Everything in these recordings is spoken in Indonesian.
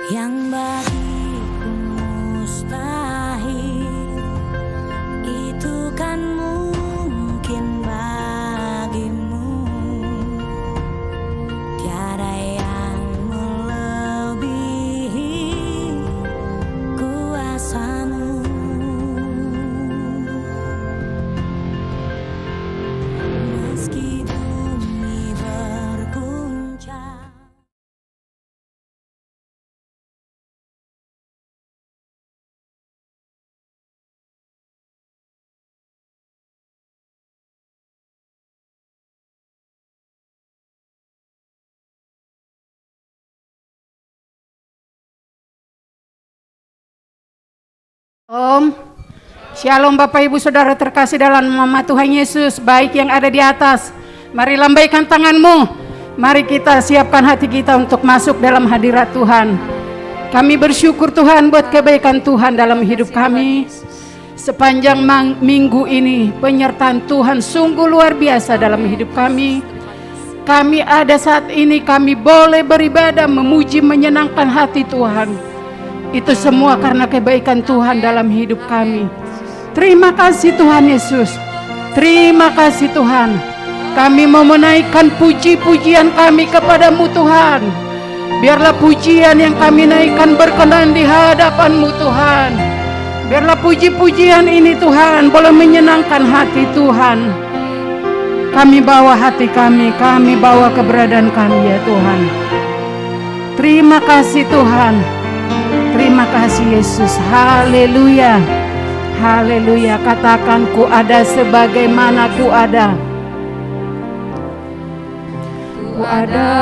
yang bagiku mustahil, itu kan mungkin bagimu. Tiada yang melebihi kuasamu. Meski bumi berguncang. Shalom Bapak Ibu Saudara terkasih dalam nama Tuhan Yesus, baik yang ada di atas. Mari lambaikan tanganmu. Mari kita siapkan hati kita untuk masuk dalam hadirat Tuhan. Kami bersyukur Tuhan buat kebaikan Tuhan dalam hidup kami. Sepanjang minggu ini penyertaan Tuhan sungguh luar biasa dalam hidup kami. Kami ada saat ini, kami boleh beribadah, memuji, menyenangkan hati Tuhan. Itu semua karena kebaikan Tuhan dalam hidup kami. Terima kasih Tuhan Yesus. Terima kasih Tuhan. Kami mau menaikkan puji-pujian kami kepadamu Tuhan. Biarlah pujian yang kami naikkan berkenan di hadapan-Mu Tuhan. Biarlah puji-pujian ini Tuhan boleh menyenangkan hati Tuhan. Kami bawa hati kami bawa keberadaan kami ya Tuhan. Terima kasih Tuhan. Terima kasih Yesus. Haleluya. Haleluya. Katakan ku ada sebagaimana ku ada. Ku ada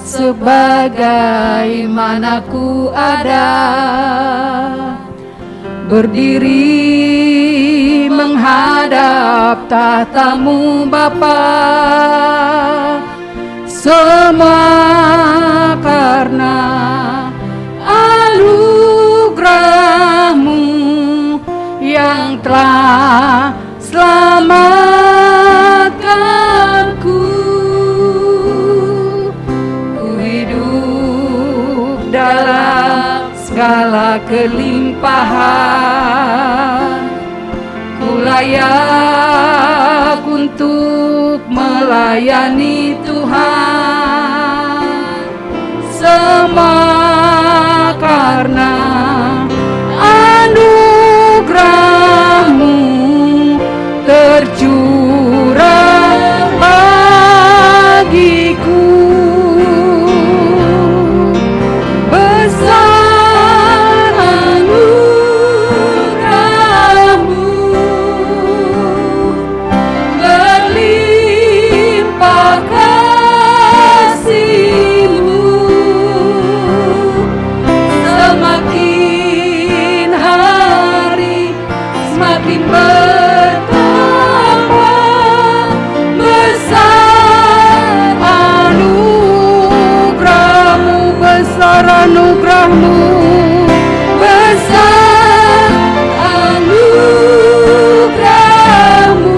sebagaimana ku ada. Berdiri menghadap tahta-Mu Bapa. Semua karena anugerah-Mu yang telah selamatkanku. Ku hidup dalam segala kelimpahan. Ku layak untuk melayani Tuhan. Semua karena anugerah-Mu tercurah bagiku. Besar anugerah-Mu, berlimpah kasih-Mu. Semakin hari semakin bertambah besar anugerah-Mu, besar anugerah-Mu, besar anugerah-Mu.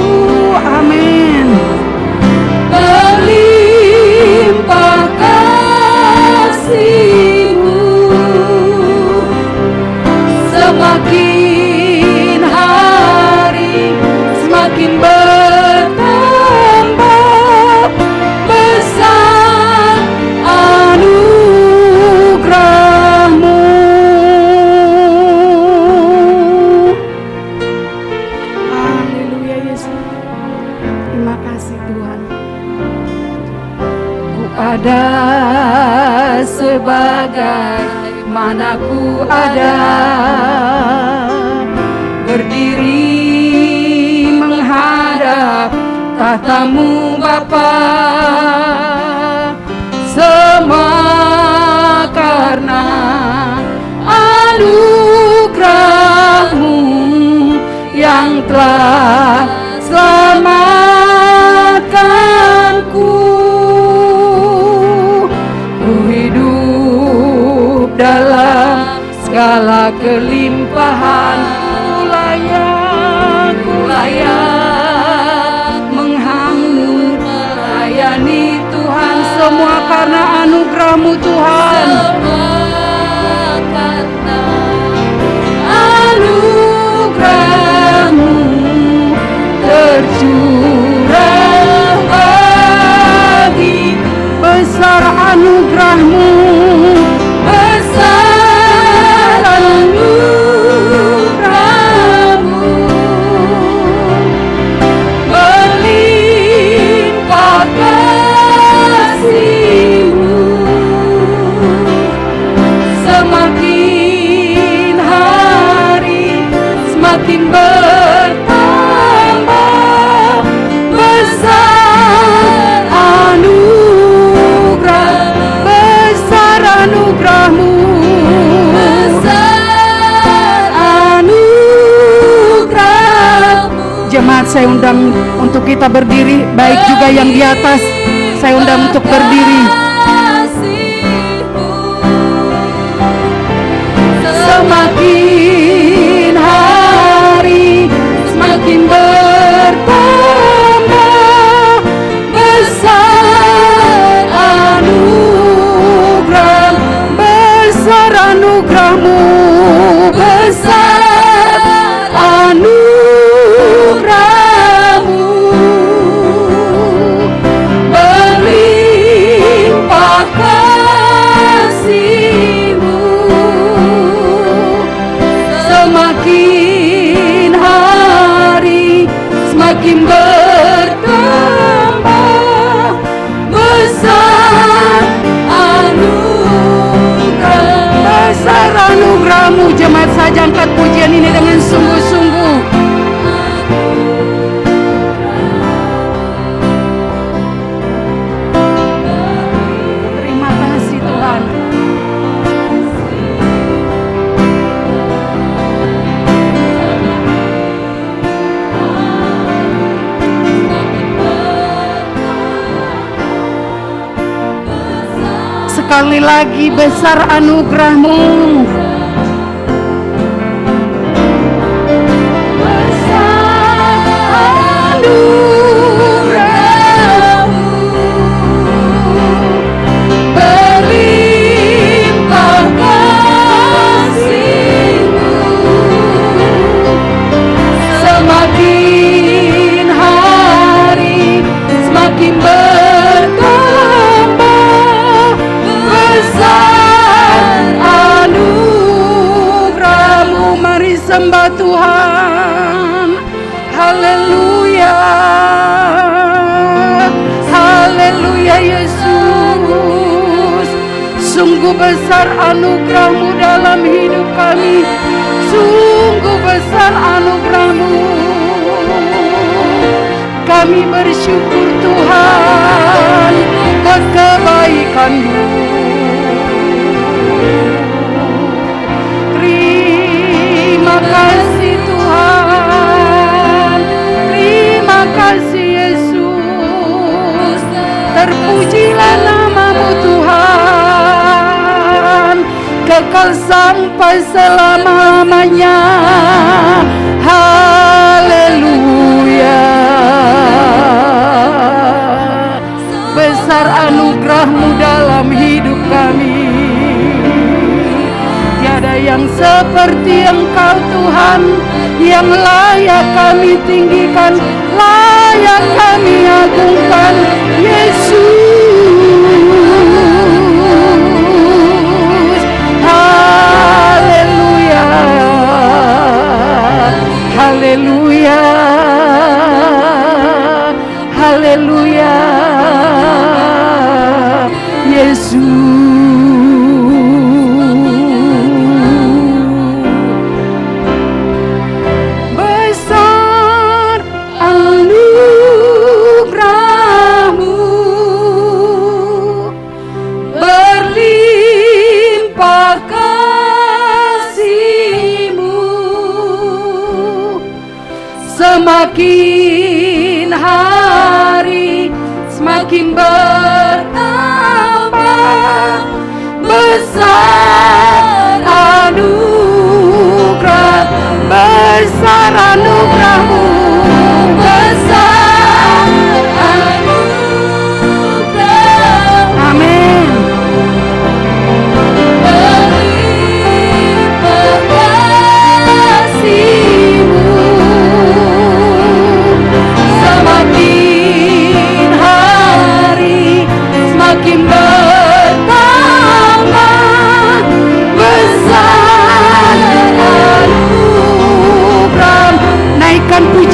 Amin. Berlimpah kasih-Mu, semakin hari semakin bertambah besar anugerah-Mu. Haleluya Yesus. Terima kasih Tuhan. Ku ada sebagaimana ku ada. Berdiri menghadap tahta-Mu Bapa. Semua karena anugerah-Mu yang telah selamatkanku. Ku hidup dalam segala kelimpahan. Ku layak menghambur melayani Tuhan. Semua karena anugerah-Mu Tuhan. anugerah-Mu. besar anugerah-Mu. Jemaat, saya undang untuk kita berdiri, baik juga yang di atas. Saya undang untuk berdiri. Semakin hari semakin bertambah besar anugerah, besar anugerah-Mu, besar anugerah-Mu, berlimpah kasih-Mu. Semakin hari semakin bertambah besar anugerah, besar anugerah-Mu. Jemaat, saja angkat pujian ini dengan sungguh-sungguh. Terima kasih Tuhan. Sekali lagi, besar anugerah-Mu. Besar anugerah-Mu, berlimpah kasih-Mu. Semakin hari semakin bertambah besar anugerah-Mu. Mari sembah Tuhan. Haleluya, haleluya Yesus. Sungguh besar anugerah-Mu dalam hidup kami. Sungguh besar anugerah-Mu. Kami bersyukur Tuhan buat kebaikan-Mu. Terima kasih Tuhan. Terima kasih Yesus. Terpujilah nama-Mu Tuhan, kekal sampai selama-lamanya. Haleluya. Besar anugerah-Mu dalam hidup kami. Tiada yang seperti Engkau Tuhan, yang layak kami tinggikan, layak kami agungkan. Yesus, haleluya, haleluya, haleluya, Yesus. Besar anugerah-Mu, berlimpah kasih-Mu. Semakin hari semakin bertambah besar anugerah, besar anugerah-Mu, besar anugerah. Amin. Berlimpah kasih-Mu. Semakin hari semakin bertambah besar anugerah. Naikkan pujian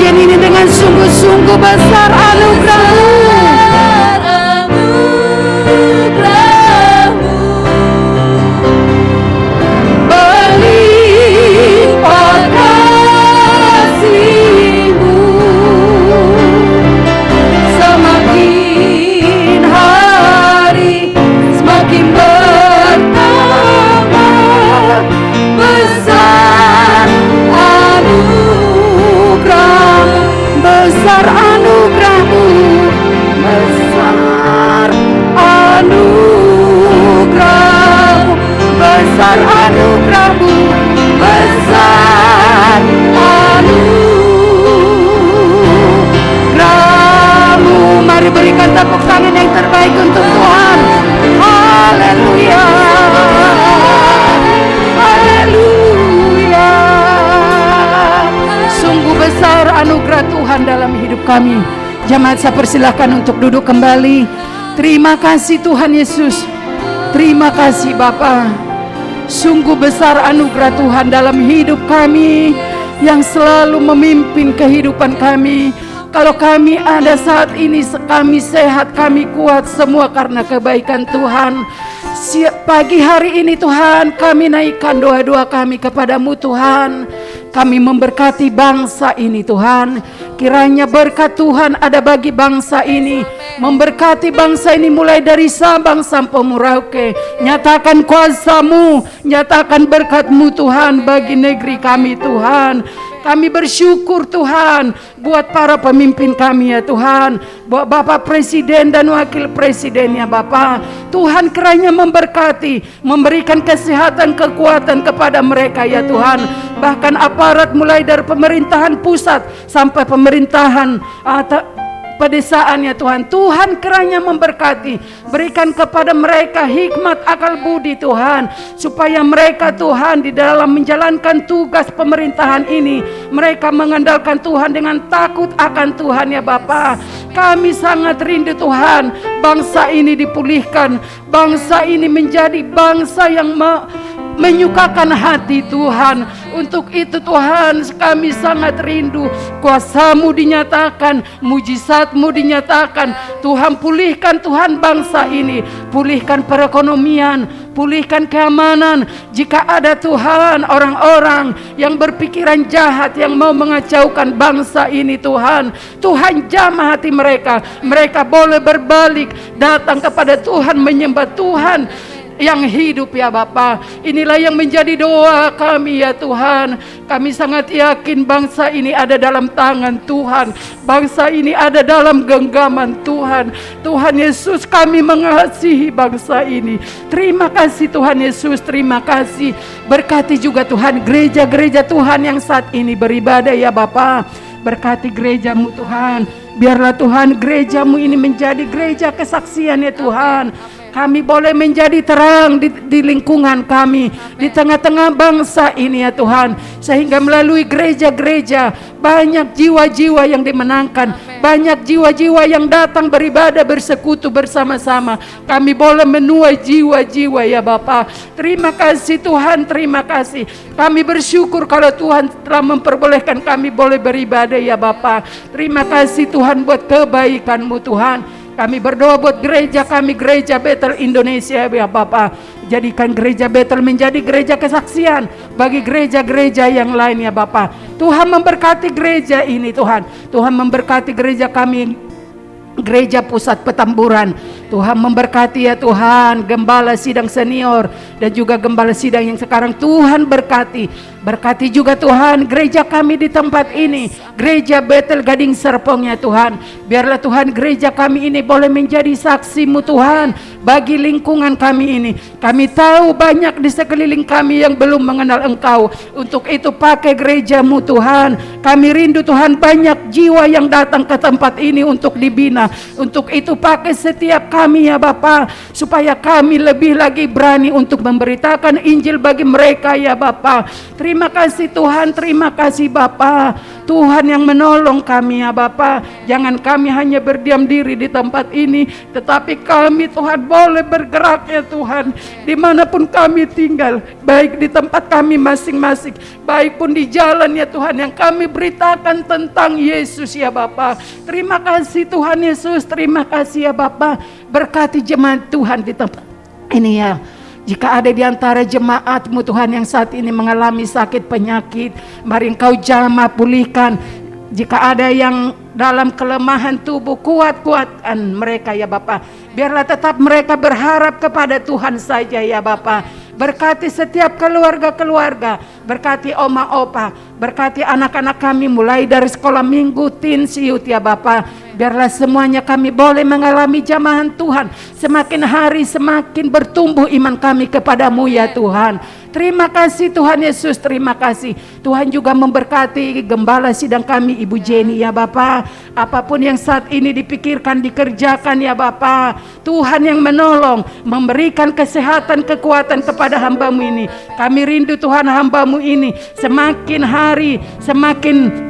berikan tepuk tangan yang terbaik untuk Tuhan. Haleluya. Haleluya. Sungguh besar anugerah Tuhan dalam hidup kami. Jemaat, saya persilahkan untuk duduk kembali. Terima kasih Tuhan Yesus. Terima kasih Bapa. Sungguh besar anugerah Tuhan dalam hidup kami, yang selalu memimpin kehidupan kami. Kalau kami ada saat ini, kami sehat, kami kuat, semua karena kebaikan Tuhan. Pagi hari ini Tuhan, kami naikkan doa-doa kami kepadamu Tuhan. Kami memberkati bangsa ini Tuhan. Kiranya berkat Tuhan ada bagi bangsa ini. Memberkati bangsa ini mulai dari Sabang sampai Merauke. Nyatakan kuasa-Mu, nyatakan berkat-Mu Tuhan bagi negeri kami Tuhan. Kami bersyukur Tuhan buat para pemimpin kami ya Tuhan, buat Bapak Presiden dan Wakil Presiden ya Bapak. Tuhan kiranya memberkati, memberikan kesehatan, kekuatan kepada mereka ya Tuhan. Bahkan aparat mulai dari pemerintahan pusat sampai pemerintahan pedesaan ya Tuhan. Tuhan kiranya memberkati, berikan kepada mereka hikmat, akal budi Tuhan, supaya mereka Tuhan di dalam menjalankan tugas pemerintahan ini, mereka mengandalkan Tuhan dengan takut akan Tuhan ya Bapa. Kami sangat rindu Tuhan, bangsa ini dipulihkan, bangsa ini menjadi bangsa yang menyukakan hati Tuhan. Untuk itu Tuhan, kami sangat rindu kuasa-Mu dinyatakan, mujizat-Mu dinyatakan. Tuhan, pulihkan Tuhan bangsa ini, pulihkan perekonomian, pulihkan keamanan. Jika ada Tuhan orang-orang yang berpikiran jahat, yang mau mengacaukan bangsa ini Tuhan, Tuhan jamah hati mereka. Mereka boleh berbalik, datang kepada Tuhan, menyembah Tuhan yang hidup ya Bapa. Inilah yang menjadi doa kami ya Tuhan. Kami sangat yakin bangsa ini ada dalam tangan Tuhan. Bangsa ini ada dalam genggaman Tuhan. Tuhan Yesus, kami mengasihi bangsa ini. Terima kasih Tuhan Yesus, terima kasih. Berkati juga Tuhan gereja-gereja Tuhan yang saat ini beribadah ya Bapa. Berkati gereja-Mu Tuhan. Biarlah Tuhan gereja-Mu ini menjadi gereja kesaksian ya Tuhan. Kami boleh menjadi terang di lingkungan kami, di tengah-tengah bangsa ini ya Tuhan. Sehingga melalui gereja-gereja banyak jiwa-jiwa yang dimenangkan, banyak jiwa-jiwa yang datang beribadah, bersekutu bersama-sama. Kami boleh menuai jiwa-jiwa ya Bapa. Terima kasih Tuhan, terima kasih. Kami bersyukur kalau Tuhan telah memperbolehkan kami boleh beribadah ya Bapa. Terima kasih Tuhan buat kebaikan-Mu Tuhan. Kami berdoa buat gereja kami, gereja Bethel Indonesia ya Bapa. Jadikan gereja Bethel menjadi gereja kesaksian bagi gereja-gereja yang lain ya Bapa. Tuhan memberkati gereja ini Tuhan. Tuhan memberkati gereja kami, Gereja Pusat Petamburan. Tuhan memberkati ya Tuhan, Gembala Sidang Senior dan juga Gembala Sidang yang sekarang. Tuhan berkati. Berkati juga Tuhan gereja kami di tempat ini, Gereja Bethel Gading Serpong ya Tuhan. Biarlah Tuhan gereja kami ini boleh menjadi saksi-Mu Tuhan bagi lingkungan kami ini. Kami tahu banyak di sekeliling kami yang belum mengenal Engkau. Untuk itu pakai gereja-Mu Tuhan. Kami rindu Tuhan banyak jiwa yang datang ke tempat ini untuk dibina. Untuk itu pakai setiap kami ya Bapa, supaya kami lebih lagi berani untuk memberitakan Injil bagi mereka ya Bapa. Terima kasih Tuhan, terima kasih Bapa. Tuhan yang menolong kami ya Bapa. Jangan kami hanya berdiam diri di tempat ini, tetapi kami Tuhan boleh bergerak ya Tuhan, dimanapun kami tinggal, baik di tempat kami masing-masing, baik pun di jalan ya Tuhan, yang kami beritakan tentang Yesus ya Bapa. Terima kasih Tuhan Yesus, terima kasih ya Bapa. Berkati jemaat Tuhan di tempat ini ya. Jika ada di antara jemaat-Mu Tuhan yang saat ini mengalami sakit penyakit, mari Engkau jamah pulihkan. Jika ada yang dalam kelemahan tubuh, kuat-kuatkan mereka ya Bapa. Biarlah tetap mereka berharap kepada Tuhan saja ya Bapa. Berkati setiap keluarga-keluarga, berkati oma opa, berkati anak-anak kami mulai dari sekolah minggu, teen, youth ya Bapa. Biarlah semuanya kami boleh mengalami jamahan Tuhan. Semakin hari semakin bertumbuh iman kami kepadamu ya Tuhan. Terima kasih Tuhan Yesus, terima kasih. Tuhan juga memberkati gembala sidang kami Ibu Jenny ya Bapa. Apapun yang saat ini dipikirkan, dikerjakan ya Bapa. Tuhan yang menolong, memberikan kesehatan, kekuatan kepada hamba-Mu ini. Kami rindu Tuhan hamba-Mu ini semakin hari semakin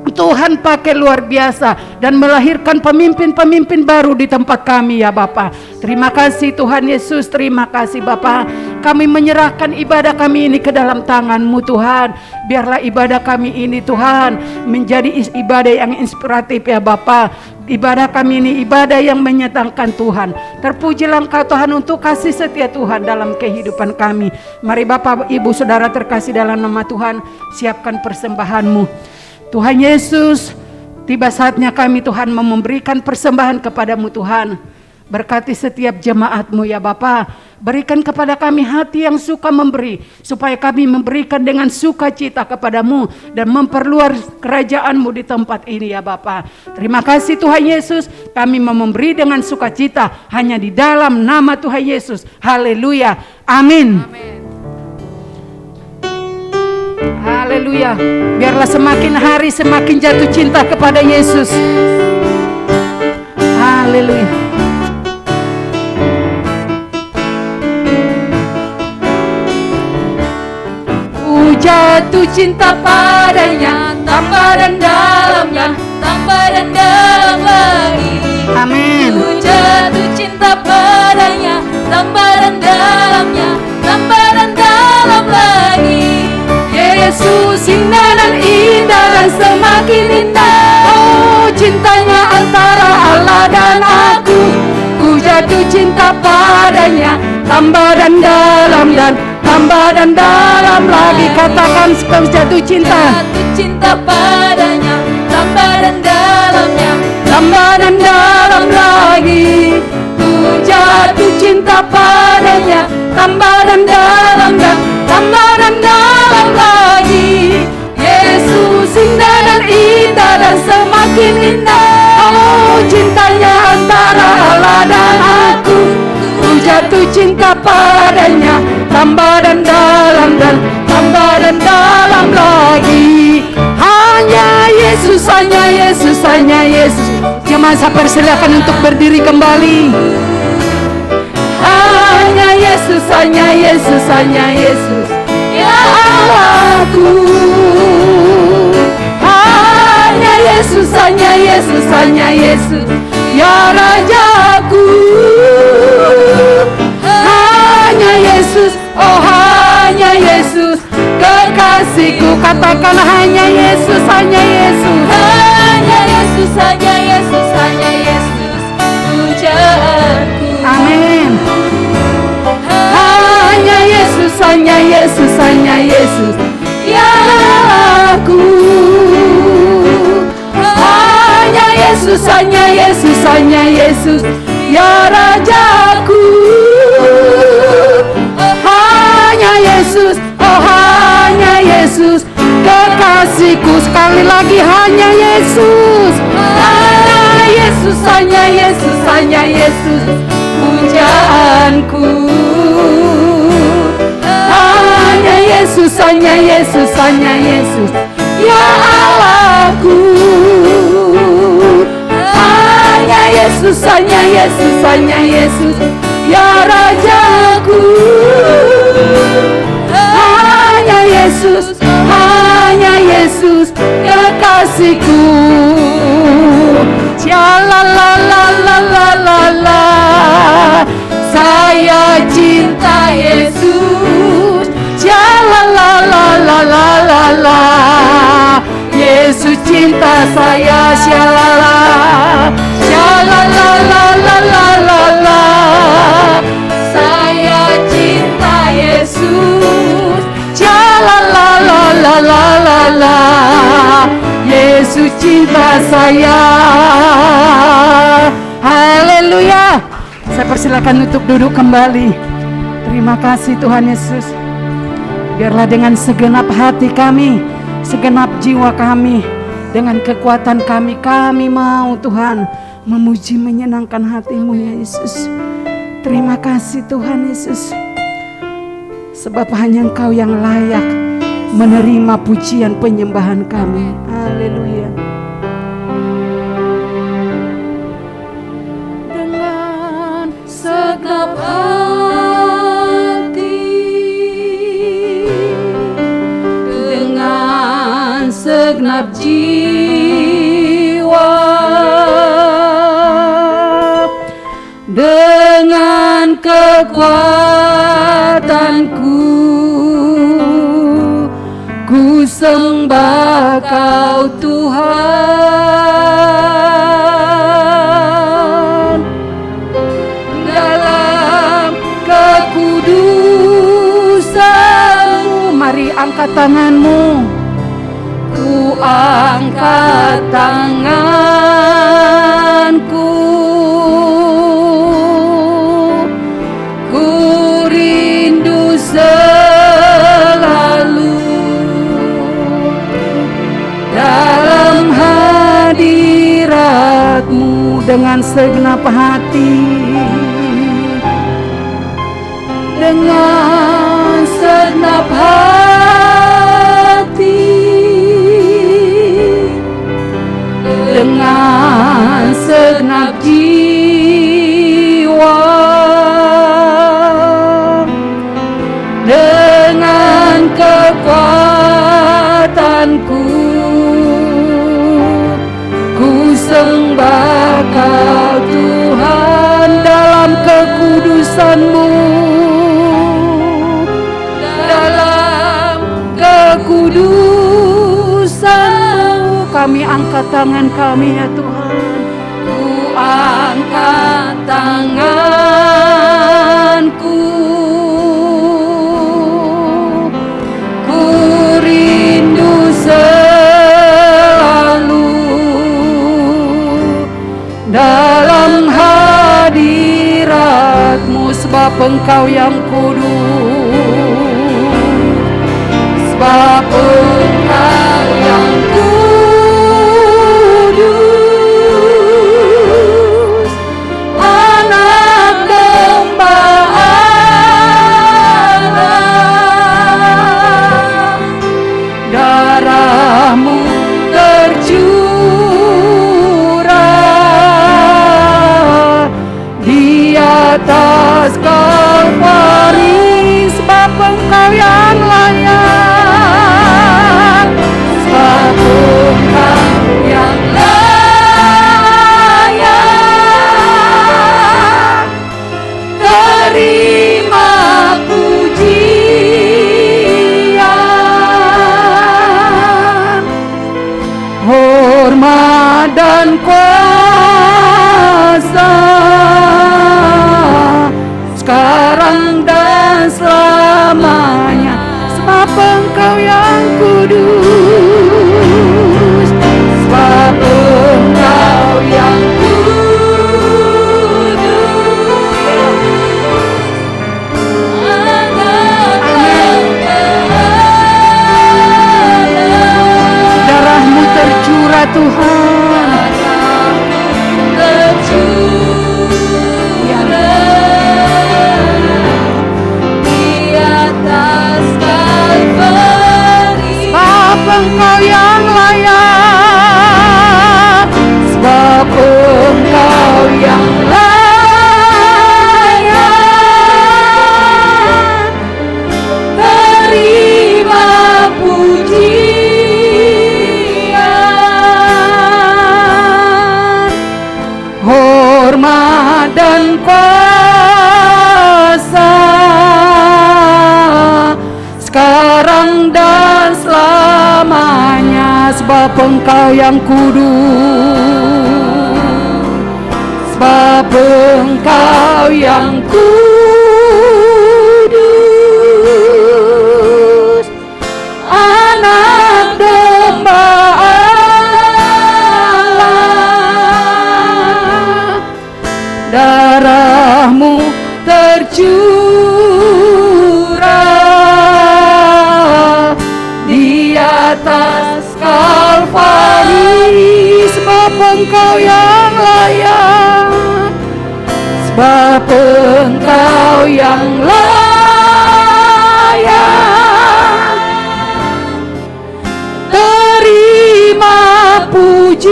Tuhan pakai luar biasa dan melahirkan pemimpin-pemimpin baru di tempat kami ya Bapa. Terima kasih Tuhan Yesus, terima kasih Bapa. Kami menyerahkan ibadah kami ini ke dalam tangan-Mu Tuhan. Biarlah ibadah kami ini Tuhan menjadi ibadah yang inspiratif ya Bapa. Ibadah kami ini ibadah yang menyenangkan Tuhan. Terpujilah Engkau Tuhan untuk kasih setia Tuhan dalam kehidupan kami. Mari Bapak Ibu Saudara terkasih dalam nama Tuhan, siapkan persembahan-Mu. Tuhan Yesus, tiba saatnya kami Tuhan memberikan persembahan kepadamu Tuhan. Berkati setiap jemaat-Mu ya Bapa. Berikan kepada kami hati yang suka memberi, supaya kami memberikan dengan sukacita kepadamu dan memperluas kerajaan-Mu di tempat ini ya Bapa. Terima kasih Tuhan Yesus, kami mau memberi dengan sukacita hanya di dalam nama Tuhan Yesus. Haleluya, amin. Haleluya. Biarlah semakin hari semakin jatuh cinta kepada Yesus. Haleluya. Ku jatuh cinta padanya, tambah dan dalamnya, tambah dan dalam lagi. Amin. Ku jatuh cinta padanya, tambah dan dalamnya, tambah dan dalam lagi. Yesus indah dan indah dan semakin indah. Oh, cintanya antara Allah dan aku. Ku jatuh cinta padanya, tambah dan dalam dan tambah dan dalam lagi. Katakan sekali jatuh cinta. Jatuh cinta padanya, tambah dan dalamnya, tambah dan dalam lagi. Ku jatuh cinta padanya, tambah dan dalam dan tambah dan dalam lagi. Yesus indah dan semakin indah. Oh, cintanya antara Allah dan aku. Ku jatuh cinta padanya, tambah dan dalam dan tambah dan dalam lagi. Hanya Yesus, hanya Yesus, hanya Yesus. Jemaat saya persilakan untuk berdiri kembali. Hanya Yesus, hanya Yesus, hanya Yesus, ya Allahku. Hanya Yesus, hanya Yesus, hanya Yesus, ya Rajaku. Hanya Yesus, oh hanya Yesus, kekasihku. Katakan hanya Yesus, hanya Yesus, hanya Yesus, hanya Yesus, hanya Yesus, pujaanku. Amin. Hanya Yesus, hanya Yesus, hanya Yesus, ya aku. Hanya Yesus, hanya Yesus, hanya Yesus, ya Rajaku. Hanya Yesus, oh hanya Yesus, kekasihku. Sekali lagi hanya Yesus, hanya Yesus, hanya Yesus, hanya Yesus, pujaanku. Hanya Yesus, hanya Yesus, hanya Yesus, ya Allahku. Hanya Yesus, hanya Yesus, hanya Yesus, ya Rajaku. Hanya Yesus, hanya Yesus, kekasihku. Shalalalalala, saya cinta Yesus. Shalalalalala, Yesus cinta saya. Shalala, shalalalalala, saya cinta Yesus. Shalalalalala, Yesus cinta saya. Haleluya. Saya persilakan untuk duduk kembali. Terima kasih Tuhan Yesus. Biarlah dengan segenap hati kami, segenap jiwa kami, Dengan kekuatan kami mau Tuhan memuji menyenangkan hati-Mu ya Yesus. Terima kasih Tuhan Yesus, sebab hanya Engkau yang layak menerima pujian penyembahan kami. Haleluya. Dengan segenap hati, dengan segenap jiwa, dengan kekuatanku, ku sembah Kau Tuhan. Dalam kekudusan-Mu, mari angkat tanganmu. Ku angkat tanganku, ku rindu selalu dalam hadirat-Mu. Dengan segenap hati, dengan segenap hati, dengan segenap jiwa, dengan kekuatanku, ku sembah Kau Tuhan. Dalam kekudusan-Mu, dalam kekudusan-Mu, kami angkat tangan kami ya Tuhan. Ku angkat tanganku, ku rindu selalu dalam hadirat-Mu, sebab Engkau yang kudus, sebab Engkau yang kudus, Anak Domba Allah, darah-Mu tercurah di atas Kalvari, sebab Engkau yang layak, sebab Engkau yang layak, terima pujian, hormat dan kuasa, sekarang dan selamanya, sebab Engkau yang kudus, sebab Engkau yang kudus. Darah-Mu tercurah Tuhan, Engkau yang layak, sebab Engkau yang layak, terima pujian, hormat dan kuasa, sekarang dan selamanya, sebab Engkau yang kudus, sebab Engkau yang kudus, Anak Domba Allah, darah-Mu tercurah di atas Kalvari, Engkau yang layak, sebab Engkau yang layak. Terima pujian,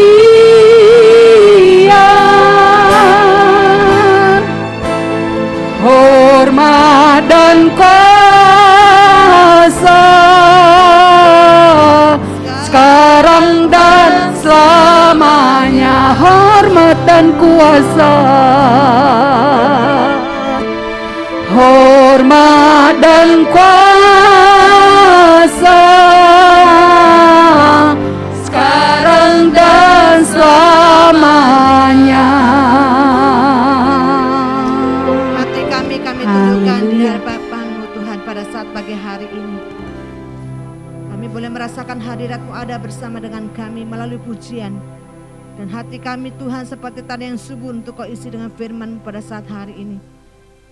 hormat dan kuasa, sekarang dan selamanya. Hormat dan kuasa, hormat dan kuasa, sekarang dan selamanya. Hati kami tundukkan di hadapan-Mu Tuhan pada saat pagi hari ini. Kami boleh merasakan hadirat-Mu ada bersama dengan kami melalui pujian. Dan hati kami Tuhan seperti tanah yang subur untuk Kau isi dengan firman-Mu pada saat hari ini.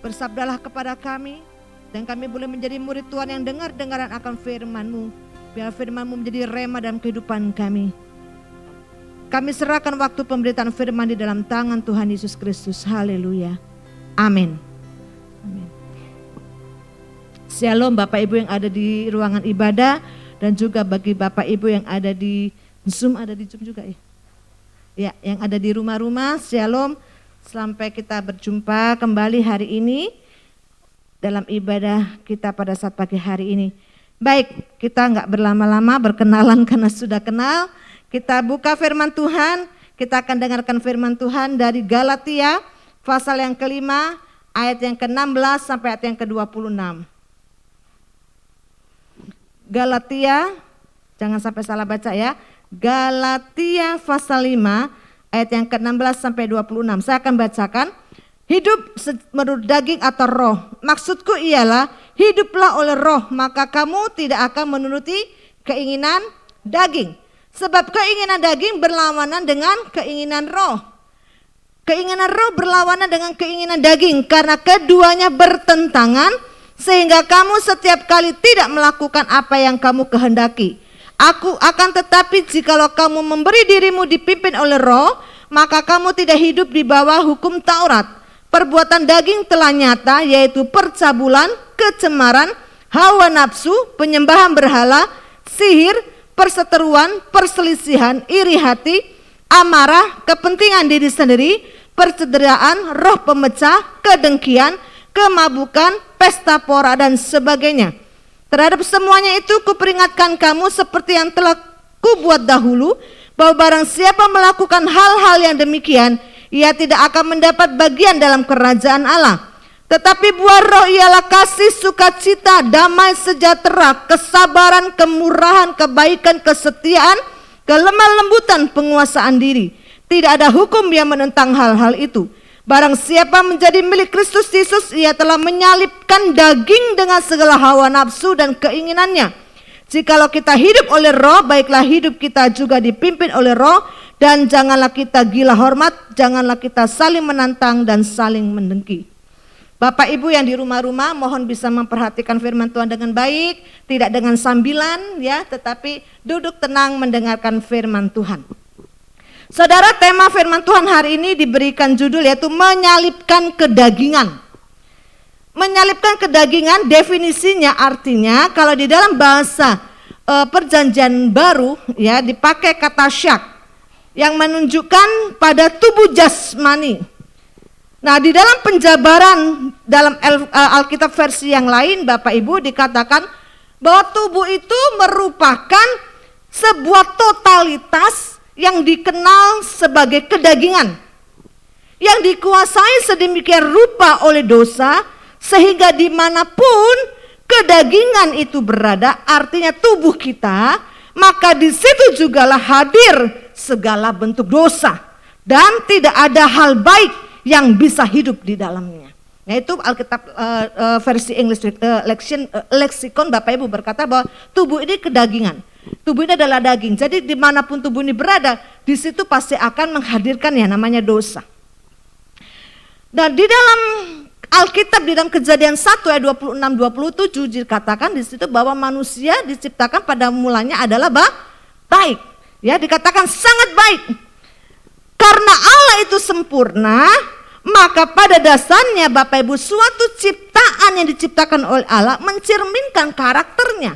Bersabdalah kepada kami, dan kami boleh menjadi murid Tuhan yang dengar-dengaran akan firman-Mu. Biar firman-Mu menjadi rema dalam kehidupan kami. Kami serahkan waktu pemberitaan firman di dalam tangan Tuhan Yesus Kristus. Haleluya. Amin. Amin. Shalom Bapak Ibu yang ada di ruangan ibadah, dan juga bagi Bapak Ibu yang ada di Zoom, ada di Zoom juga ya? Ya, yang ada di rumah-rumah, shalom. Sampai kita berjumpa kembali hari ini dalam ibadah kita pada saat pagi hari ini. Baik, kita nggak berlama-lama berkenalan karena sudah kenal. Kita buka firman Tuhan, kita akan dengarkan firman Tuhan dari Galatia pasal yang kelima, ayat yang ke-16 sampai ayat yang ke-26. Galatia, jangan sampai salah baca ya. Galatia pasal 5 ayat yang ke-16 sampai 26. Saya akan bacakan. Hidup menurut daging atau roh. Maksudku ialah hiduplah oleh roh, maka kamu tidak akan menuruti keinginan daging. Sebab keinginan daging berlawanan dengan keinginan roh. Keinginan roh berlawanan dengan keinginan daging karena keduanya bertentangan, sehingga kamu setiap kali tidak melakukan apa yang kamu kehendaki. Akan tetapi jikalau kamu memberi dirimu dipimpin oleh roh, maka kamu tidak hidup di bawah hukum Taurat. Perbuatan daging telah nyata, yaitu percabulan, kecemaran, hawa nafsu, penyembahan berhala, sihir, perseteruan, perselisihan, iri hati, amarah, kepentingan diri sendiri, percederaan, roh pemecah, kedengkian, kemabukan, pesta pora dan sebagainya. Terhadap semuanya itu kuperingatkan kamu seperti yang telah kubuat dahulu, bahwa barang siapa melakukan hal-hal yang demikian, ia tidak akan mendapat bagian dalam kerajaan Allah. Tetapi buah roh ialah kasih, sukacita, damai, sejahtera, kesabaran, kemurahan, kebaikan, kesetiaan, kelemah lembutan, penguasaan diri. Tidak ada hukum yang menentang hal-hal itu. Barang siapa menjadi milik Kristus Yesus, ia telah menyalibkan daging dengan segala hawa nafsu dan keinginannya. Jikalau kita hidup oleh roh, baiklah hidup kita juga dipimpin oleh roh. Dan janganlah kita gila hormat, janganlah kita saling menantang dan saling mendengki. Bapak Ibu yang di rumah-rumah, mohon bisa memperhatikan firman Tuhan dengan baik, tidak dengan sambilan ya, tetapi duduk tenang mendengarkan firman Tuhan. Saudara, tema firman Tuhan hari ini diberikan judul yaitu menyalibkan kedagingan. Menyalibkan kedagingan definisinya artinya kalau di dalam bahasa perjanjian baru ya dipakai kata syak yang menunjukkan pada tubuh jasmani. Nah, di dalam penjabaran dalam Alkitab versi yang lain Bapak Ibu dikatakan bahwa tubuh itu merupakan sebuah totalitas yang dikenal sebagai kedagingan, yang dikuasai sedemikian rupa oleh dosa sehingga dimanapun kedagingan itu berada, artinya tubuh kita, maka di situ jugalah hadir segala bentuk dosa dan tidak ada hal baik yang bisa hidup di dalamnya. Nah, itu Alkitab versi English Lexicon Bapak Ibu berkata bahwa tubuh ini kedagingan. Tubuh ini adalah daging, jadi dimanapun tubuh ini berada, di situ pasti akan menghadirkan yang namanya dosa. Dan di dalam Alkitab, di dalam Kejadian 1 ayat 26-27 dikatakan di situ bahwa manusia diciptakan pada mulanya adalah baik. Ya, dikatakan sangat baik. Karena Allah itu sempurna, maka pada dasarnya Bapak Ibu, suatu ciptaan yang diciptakan oleh Allah mencerminkan karakternya.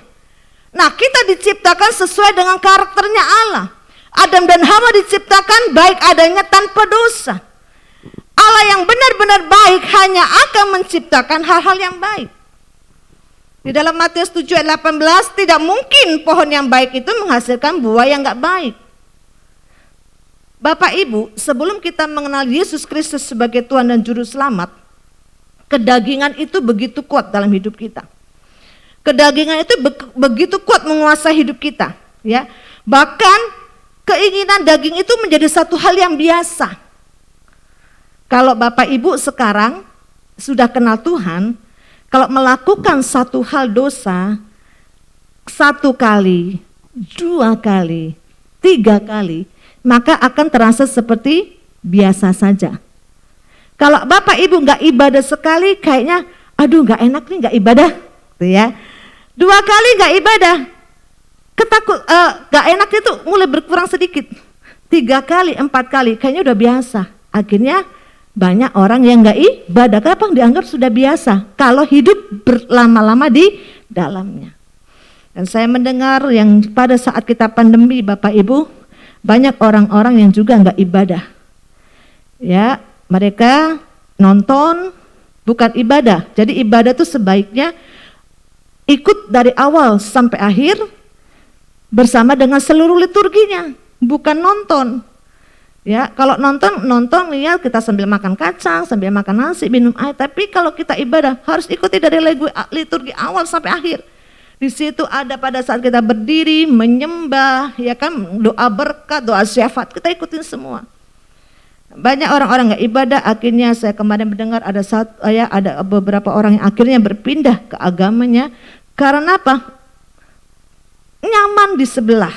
Nah, kita diciptakan sesuai dengan karakternya Allah. Adam dan Hawa diciptakan baik adanya tanpa dosa. Allah yang benar-benar baik hanya akan menciptakan hal-hal yang baik. Di dalam Matius 7 ayat 18, tidak mungkin pohon yang baik itu menghasilkan buah yang enggak baik. Bapak Ibu, sebelum kita mengenal Yesus Kristus sebagai Tuhan dan Juru Selamat, kedagingan itu begitu kuat dalam hidup kita. Kedagingan itu begitu kuat menguasai hidup kita, ya. Bahkan keinginan daging itu menjadi satu hal yang biasa. Kalau Bapak Ibu sekarang sudah kenal Tuhan, kalau melakukan satu hal dosa 1 kali, 2 kali, 3 kali, maka akan terasa seperti biasa saja. Kalau Bapak Ibu nggak ibadah sekali, kayaknya aduh nggak enak nih nggak ibadah, tuh ya. 2 kali nggak ibadah, nggak enak itu mulai berkurang sedikit. 3 kali, 4 kali, kayaknya udah biasa. Akhirnya banyak orang yang nggak ibadah, kenapa dianggap sudah biasa kalau hidup berlama-lama di dalamnya. Dan saya mendengar yang pada saat kita pandemi, Bapak Ibu, banyak orang-orang yang juga nggak ibadah. Ya, mereka nonton bukan ibadah. Jadi ibadah itu sebaiknya ikut dari awal sampai akhir bersama dengan seluruh liturginya, bukan nonton. Ya, kalau nonton lihat kita sambil makan kacang, sambil makan nasi, minum air. Tapi kalau kita ibadah harus ikuti dari liturgi awal sampai akhir. Di situ ada pada saat kita berdiri menyembah, ya kan, doa berkat, doa syafaat, kita ikutin semua. Banyak orang-orang nggak ibadah, akhirnya saya kemarin mendengar ada beberapa orang yang akhirnya berpindah ke agamanya karena apa? Nyaman di sebelah.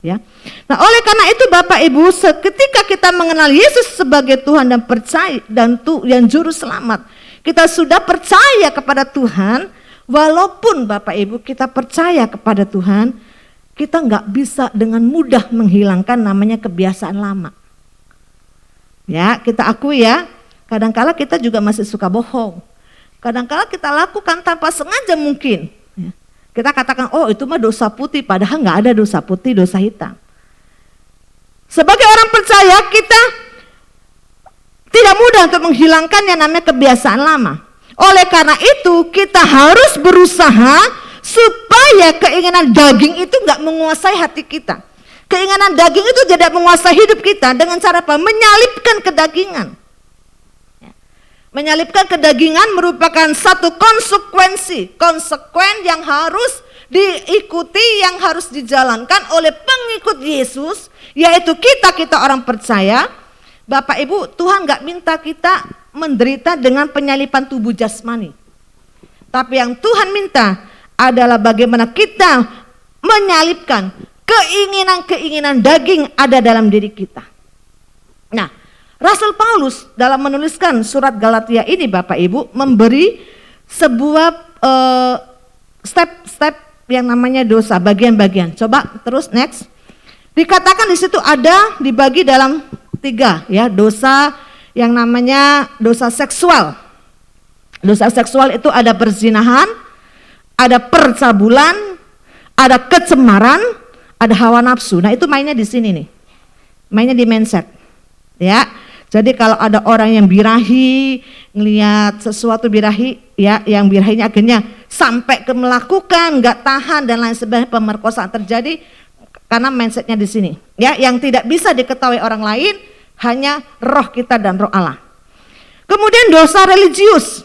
Ya. Nah, oleh karena itu Bapak Ibu, ketika kita mengenal Yesus sebagai Tuhan dan percaya yang juru selamat, kita sudah percaya kepada Tuhan. Walaupun Bapak Ibu kita percaya kepada Tuhan, kita nggak bisa dengan mudah menghilangkan namanya kebiasaan lama. Ya, kita akui ya, kadang-kala kita juga masih suka bohong. Kadang-kala kita lakukan tanpa sengaja mungkin. Ya. Kita katakan, oh itu mah dosa putih, padahal nggak ada dosa putih, dosa hitam. Sebagai orang percaya, kita tidak mudah untuk menghilangkan yang namanya kebiasaan lama. Oleh karena itu kita harus berusaha supaya keinginan daging itu nggak menguasai hati kita. Keinginan daging itu tidak menguasai hidup kita dengan cara apa? Menyalipkan kedagingan. Menyalipkan kedagingan merupakan satu konsekuen yang harus diikuti, yang harus dijalankan oleh pengikut Yesus, yaitu kita orang percaya. Bapak Ibu, Tuhan nggak minta kita menderita dengan penyalipan tubuh jasmani. Tapi yang Tuhan minta adalah bagaimana kita menyalipkan keinginan-keinginan daging ada dalam diri kita. Nah, Rasul Paulus dalam menuliskan surat Galatia ini Bapak Ibu memberi sebuah step-step yang namanya dosa, bagian-bagian. Coba terus next. Dikatakan di situ ada dibagi dalam 3 ya, dosa yang namanya dosa seksual. Dosa seksual itu ada perzinahan, ada percabulan, ada kecemaran, ada hawa nafsu. Nah, itu mainnya di sini nih. Mainnya di mindset. Ya. Jadi kalau ada orang yang birahi, ngelihat sesuatu birahi, ya, yang birahinya akhirnya sampai ke melakukan, nggak tahan dan lain sebagainya, pemerkosaan terjadi karena mindsetnya di sini. Ya, yang tidak bisa diketahui orang lain hanya roh kita dan roh Allah. Kemudian dosa religius.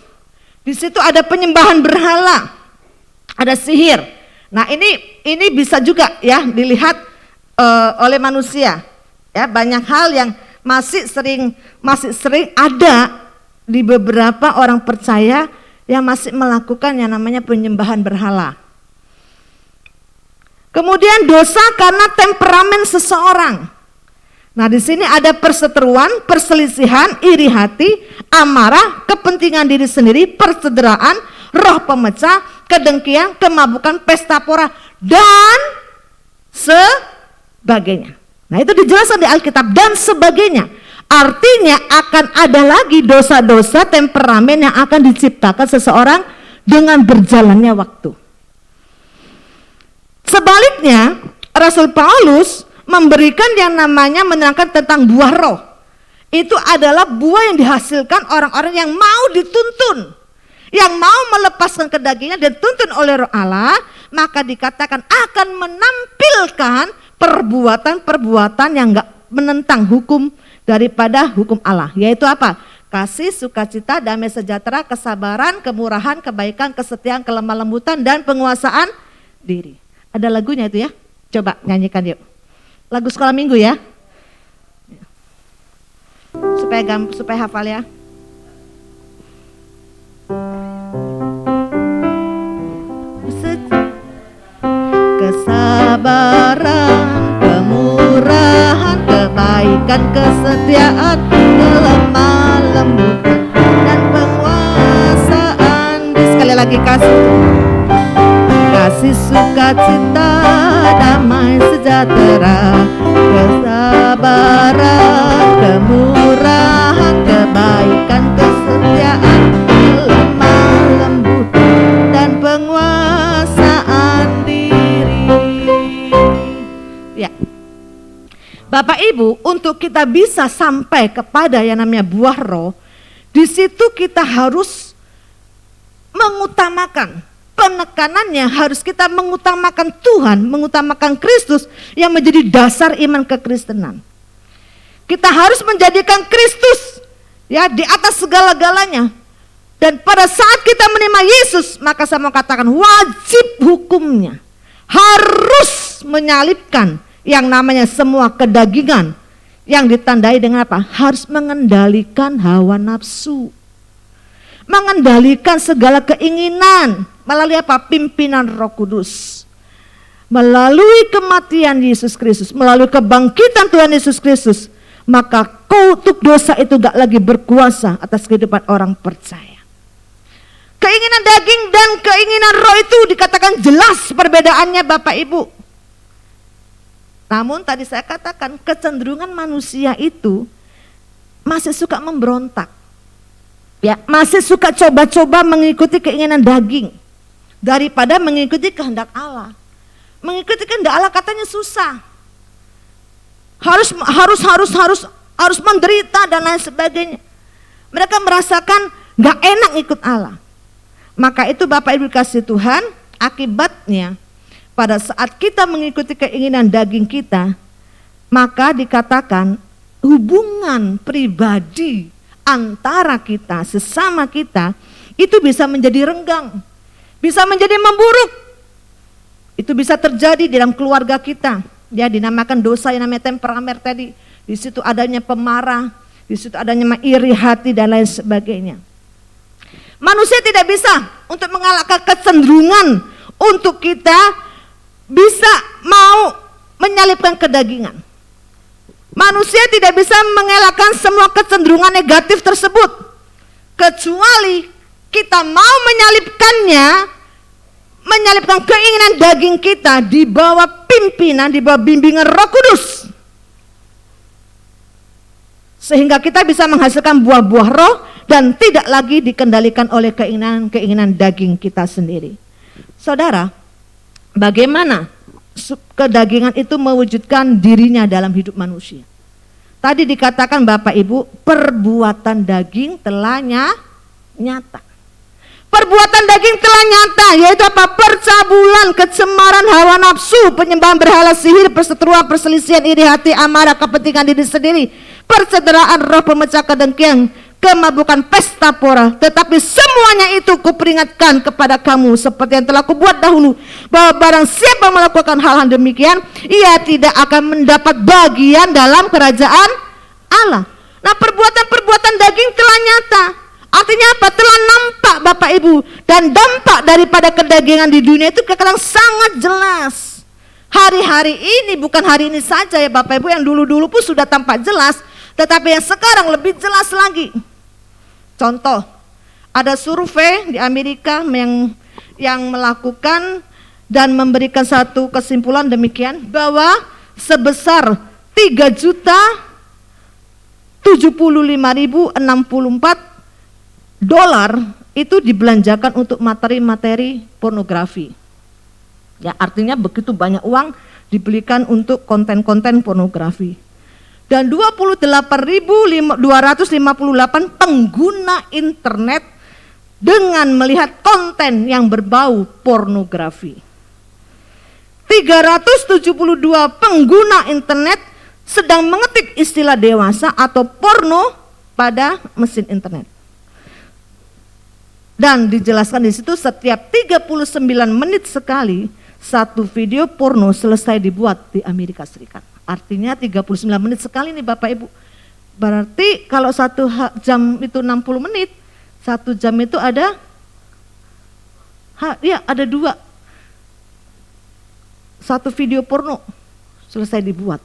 Di situ ada penyembahan berhala, ada sihir. Nah, ini bisa juga ya dilihat oleh manusia. Ya, banyak hal yang masih sering ada di beberapa orang percaya yang masih melakukan yang namanya penyembahan berhala. Kemudian dosa karena temperamen seseorang. Nah, di sini ada perseteruan, perselisihan, iri hati, amarah, kepentingan diri sendiri, persaudaraan, roh pemecah, kedengkian, kemabukan, pesta pora dan sebagainya. Nah, itu dijelaskan di Alkitab dan sebagainya. Artinya akan ada lagi dosa-dosa temperamen yang akan diciptakan seseorang dengan berjalannya waktu. Sebaliknya, Rasul Paulus memberikan yang namanya menerangkan tentang buah roh. Itu adalah buah yang dihasilkan orang-orang yang mau dituntun, yang mau melepaskan kedagingan dan dituntun oleh Roh Allah, maka dikatakan akan menampilkan perbuatan-perbuatan yang enggak menentang hukum daripada hukum Allah, yaitu apa? Kasih, sukacita, damai sejahtera, kesabaran, kemurahan, kebaikan, kesetiaan, kelemah lembutan, dan penguasaan diri. Ada lagunya itu ya, coba nyanyikan yuk. Lagu sekolah minggu ya, supaya hafal ya. Kesabaran, kemurahan, kebaikan, kesetiaan, kelemah lembutan, dan penguasaan. Sekali lagi kasih, sukacita, damai sejahtera, kesabaran, kemurahan, kebaikan, kesetiaan, kelemah lembutan, dan penguasaan diri. Ya, Bapak Ibu, untuk kita bisa sampai kepada yang namanya buah roh, di situ kita harus mengutamakan. Penekanannya harus kita mengutamakan Tuhan, mengutamakan Kristus yang menjadi dasar iman kekristenan. Kita harus menjadikan Kristus ya di atas segala-galanya. Dan pada saat kita menerima Yesus, maka saya mau katakan wajib hukumnya harus menyalibkan yang namanya semua kedagingan yang ditandai dengan apa? Harus mengendalikan hawa nafsu, mengendalikan segala keinginan melalui apa? Pimpinan Roh Kudus. Melalui kematian Yesus Kristus, melalui kebangkitan Tuhan Yesus Kristus, maka kutuk dosa itu gak lagi berkuasa atas kehidupan orang percaya. Keinginan daging dan keinginan roh itu dikatakan jelas perbedaannya Bapak Ibu. Namun tadi saya katakan kecenderungan manusia itu masih suka memberontak. Ya, masih suka coba-coba mengikuti keinginan daging daripada mengikuti kehendak Allah. Mengikuti kehendak Allah katanya susah. Harus menderita dan lain sebagainya. Mereka merasakan gak enak ikut Allah. Maka itu Bapak Ibu kasih Tuhan, akibatnya pada saat kita mengikuti keinginan daging kita, maka dikatakan hubungan pribadi antara kita, sesama kita, itu bisa menjadi renggang, bisa menjadi memburuk. Itu bisa terjadi di dalam keluarga kita. Ya, dinamakan dosa yang namanya temperamen tadi. Di situ adanya pemarah, di situ adanya iri hati dan lain sebagainya. Manusia tidak bisa untuk mengalahkan kecenderungan untuk kita bisa mau menyalipkan kedagingan. Manusia tidak bisa mengelakkan semua kecenderungan negatif tersebut, kecuali kita mau menyalipkan keinginan daging kita di bawah pimpinan, di bawah bimbingan Roh Kudus, sehingga kita bisa menghasilkan buah-buah roh dan tidak lagi dikendalikan oleh keinginan daging kita sendiri. Saudara, bagaimana kedagingan itu mewujudkan dirinya dalam hidup manusia? Tadi dikatakan Bapak Ibu, perbuatan daging telah nyata. Perbuatan daging telah nyata, yaitu apa? Percabulan, kecemaran, hawa nafsu, penyembahan berhala, sihir, perseteruan, perselisihan, iri hati, amarah, kepentingan diri sendiri, percederaan roh, pemecah kedengkian, kemabukan, pesta pora. Tetapi semuanya itu kuperingatkan kepada kamu seperti yang telah kubuat dahulu, bahwa barang siapa melakukan hal-hal demikian, ia tidak akan mendapat bagian dalam kerajaan Allah. Nah, perbuatan-perbuatan daging telah nyata. Artinya apa? Telah nampak Bapak Ibu. Dan dampak daripada kedagingan di dunia itu kadang sangat jelas. Hari-hari ini, bukan hari ini saja ya Bapak Ibu, yang dulu-dulu pun sudah tampak jelas, tetapi yang sekarang lebih jelas lagi. Contoh, ada survei di Amerika yang melakukan dan memberikan satu kesimpulan demikian, bahwa sebesar $3.075.064 itu dibelanjakan untuk materi-materi pornografi. Ya, artinya begitu banyak uang dibelikan untuk konten-konten pornografi. Dan 28.258 pengguna internet dengan melihat konten yang berbau pornografi. 372 pengguna internet sedang mengetik istilah dewasa atau porno pada mesin internet. Dan dijelaskan di situ setiap 39 menit sekali satu video porno selesai dibuat di Amerika Serikat. Artinya 39 menit sekali nih Bapak Ibu. Berarti kalau satu jam itu 60 menit, satu jam itu ada dua. Satu video porno selesai dibuat.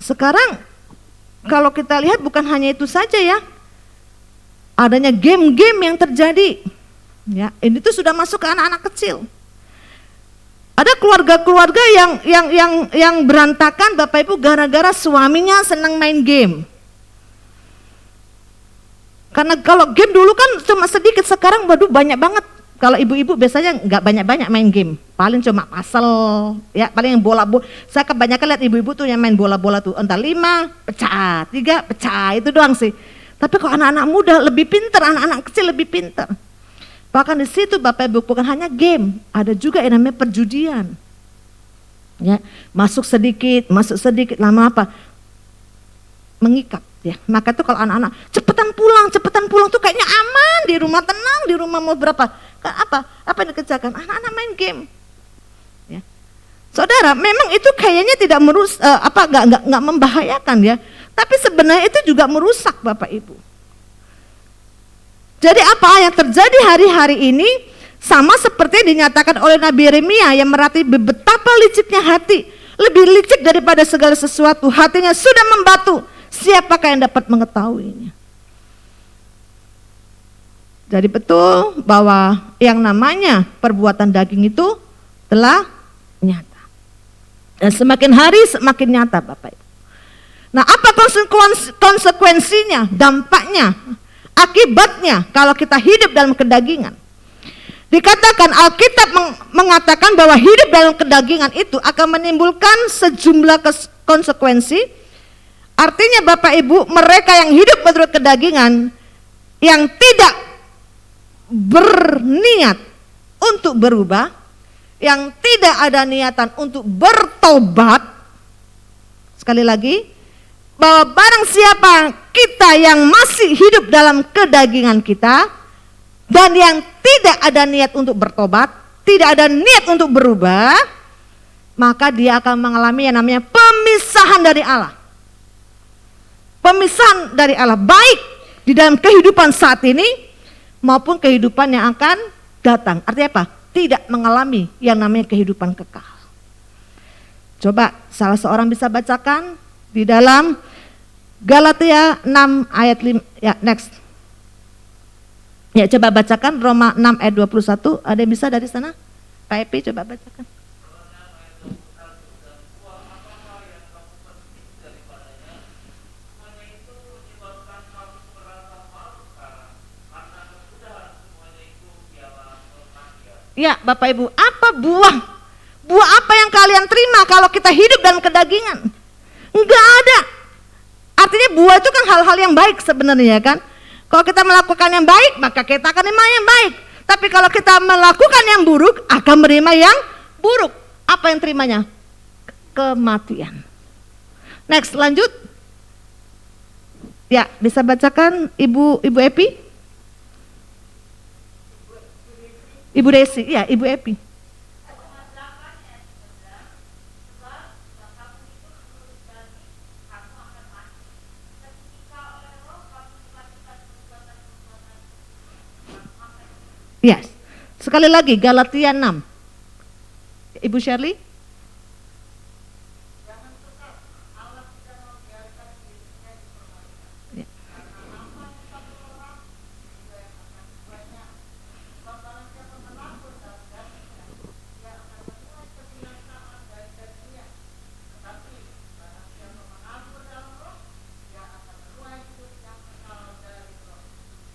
Sekarang kalau kita lihat bukan hanya itu saja ya. Adanya game-game yang terjadi. Ya, ini tuh sudah masuk ke anak-anak kecil. Ada keluarga-keluarga yang berantakan Bapak Ibu gara-gara suaminya senang main game. Karena kalau game dulu kan cuma sedikit, sekarang waduh banyak banget. Kalau ibu-ibu biasanya nggak banyak-banyak main game, paling cuma puzzle, ya paling yang bola-bola. Saya kebanyakan lihat ibu-ibu tuh yang main bola-bola tuh, entah 5 pecah, 3 pecah, itu doang sih. Tapi kalau anak-anak muda lebih pintar, anak-anak kecil lebih pintar. Bahkan di situ Bapak Ibu bukan hanya game, ada juga yang namanya perjudian. Ya, masuk sedikit, lama apa? Mengikat. Ya, maka itu kalau anak-anak cepetan pulang tuh kayaknya aman, di rumah tenang, di rumah mau berapa? Apa yang dikerjakan? Anak-anak main game. Ya. Saudara, memang itu kayaknya tidak nggak membahayakan ya, tapi sebenarnya itu juga merusak Bapak Ibu. Jadi apa yang terjadi hari-hari ini sama seperti dinyatakan oleh Nabi Yeremia yang merhati betapa liciknya hati, lebih licik daripada segala sesuatu, hatinya sudah membatu. Siapakah yang dapat mengetahuinya? Jadi betul bahwa yang namanya perbuatan daging itu telah nyata. Dan semakin hari semakin nyata Bapak Ibu. Nah, apa konsekuensinya, dampaknya, akibatnya kalau kita hidup dalam kedagingan? Dikatakan Alkitab mengatakan bahwa hidup dalam kedagingan itu akan menimbulkan sejumlah konsekuensi. Artinya Bapak Ibu, mereka yang hidup menurut kedagingan, yang tidak berniat untuk berubah, yang tidak ada niatan untuk bertobat, sekali lagi, bahwa barang siapa kita yang masih hidup dalam kedagingan kita, dan yang tidak ada niat untuk bertobat, tidak ada niat untuk berubah, maka dia akan mengalami yang namanya pemisahan dari Allah. Pemisahan dari Allah, baik di dalam kehidupan saat ini maupun kehidupan yang akan datang. Artinya apa? Tidak mengalami yang namanya kehidupan kekal. Coba salah seorang bisa bacakan di dalam Galatia 6 ayat 5, ya next. Ya coba bacakan Roma 6 ayat 21, ada yang bisa dari sana? Pak Epi coba bacakan. Ya Bapak Ibu, apa buah apa yang kalian terima kalau kita hidup dalam kedagingan? Enggak ada. Artinya buah itu kan hal-hal yang baik sebenarnya kan. Kalau kita melakukan yang baik maka kita akan menerima yang baik. Tapi kalau kita melakukan yang buruk akan menerima yang buruk. Apa yang terimanya? Kematian. Next, lanjut. Ya, bisa bacakan Ibu Epi? Ibu Desi, ya Ibu Epi. Yes. Sekali lagi Galatia 6. Ibu Shirley?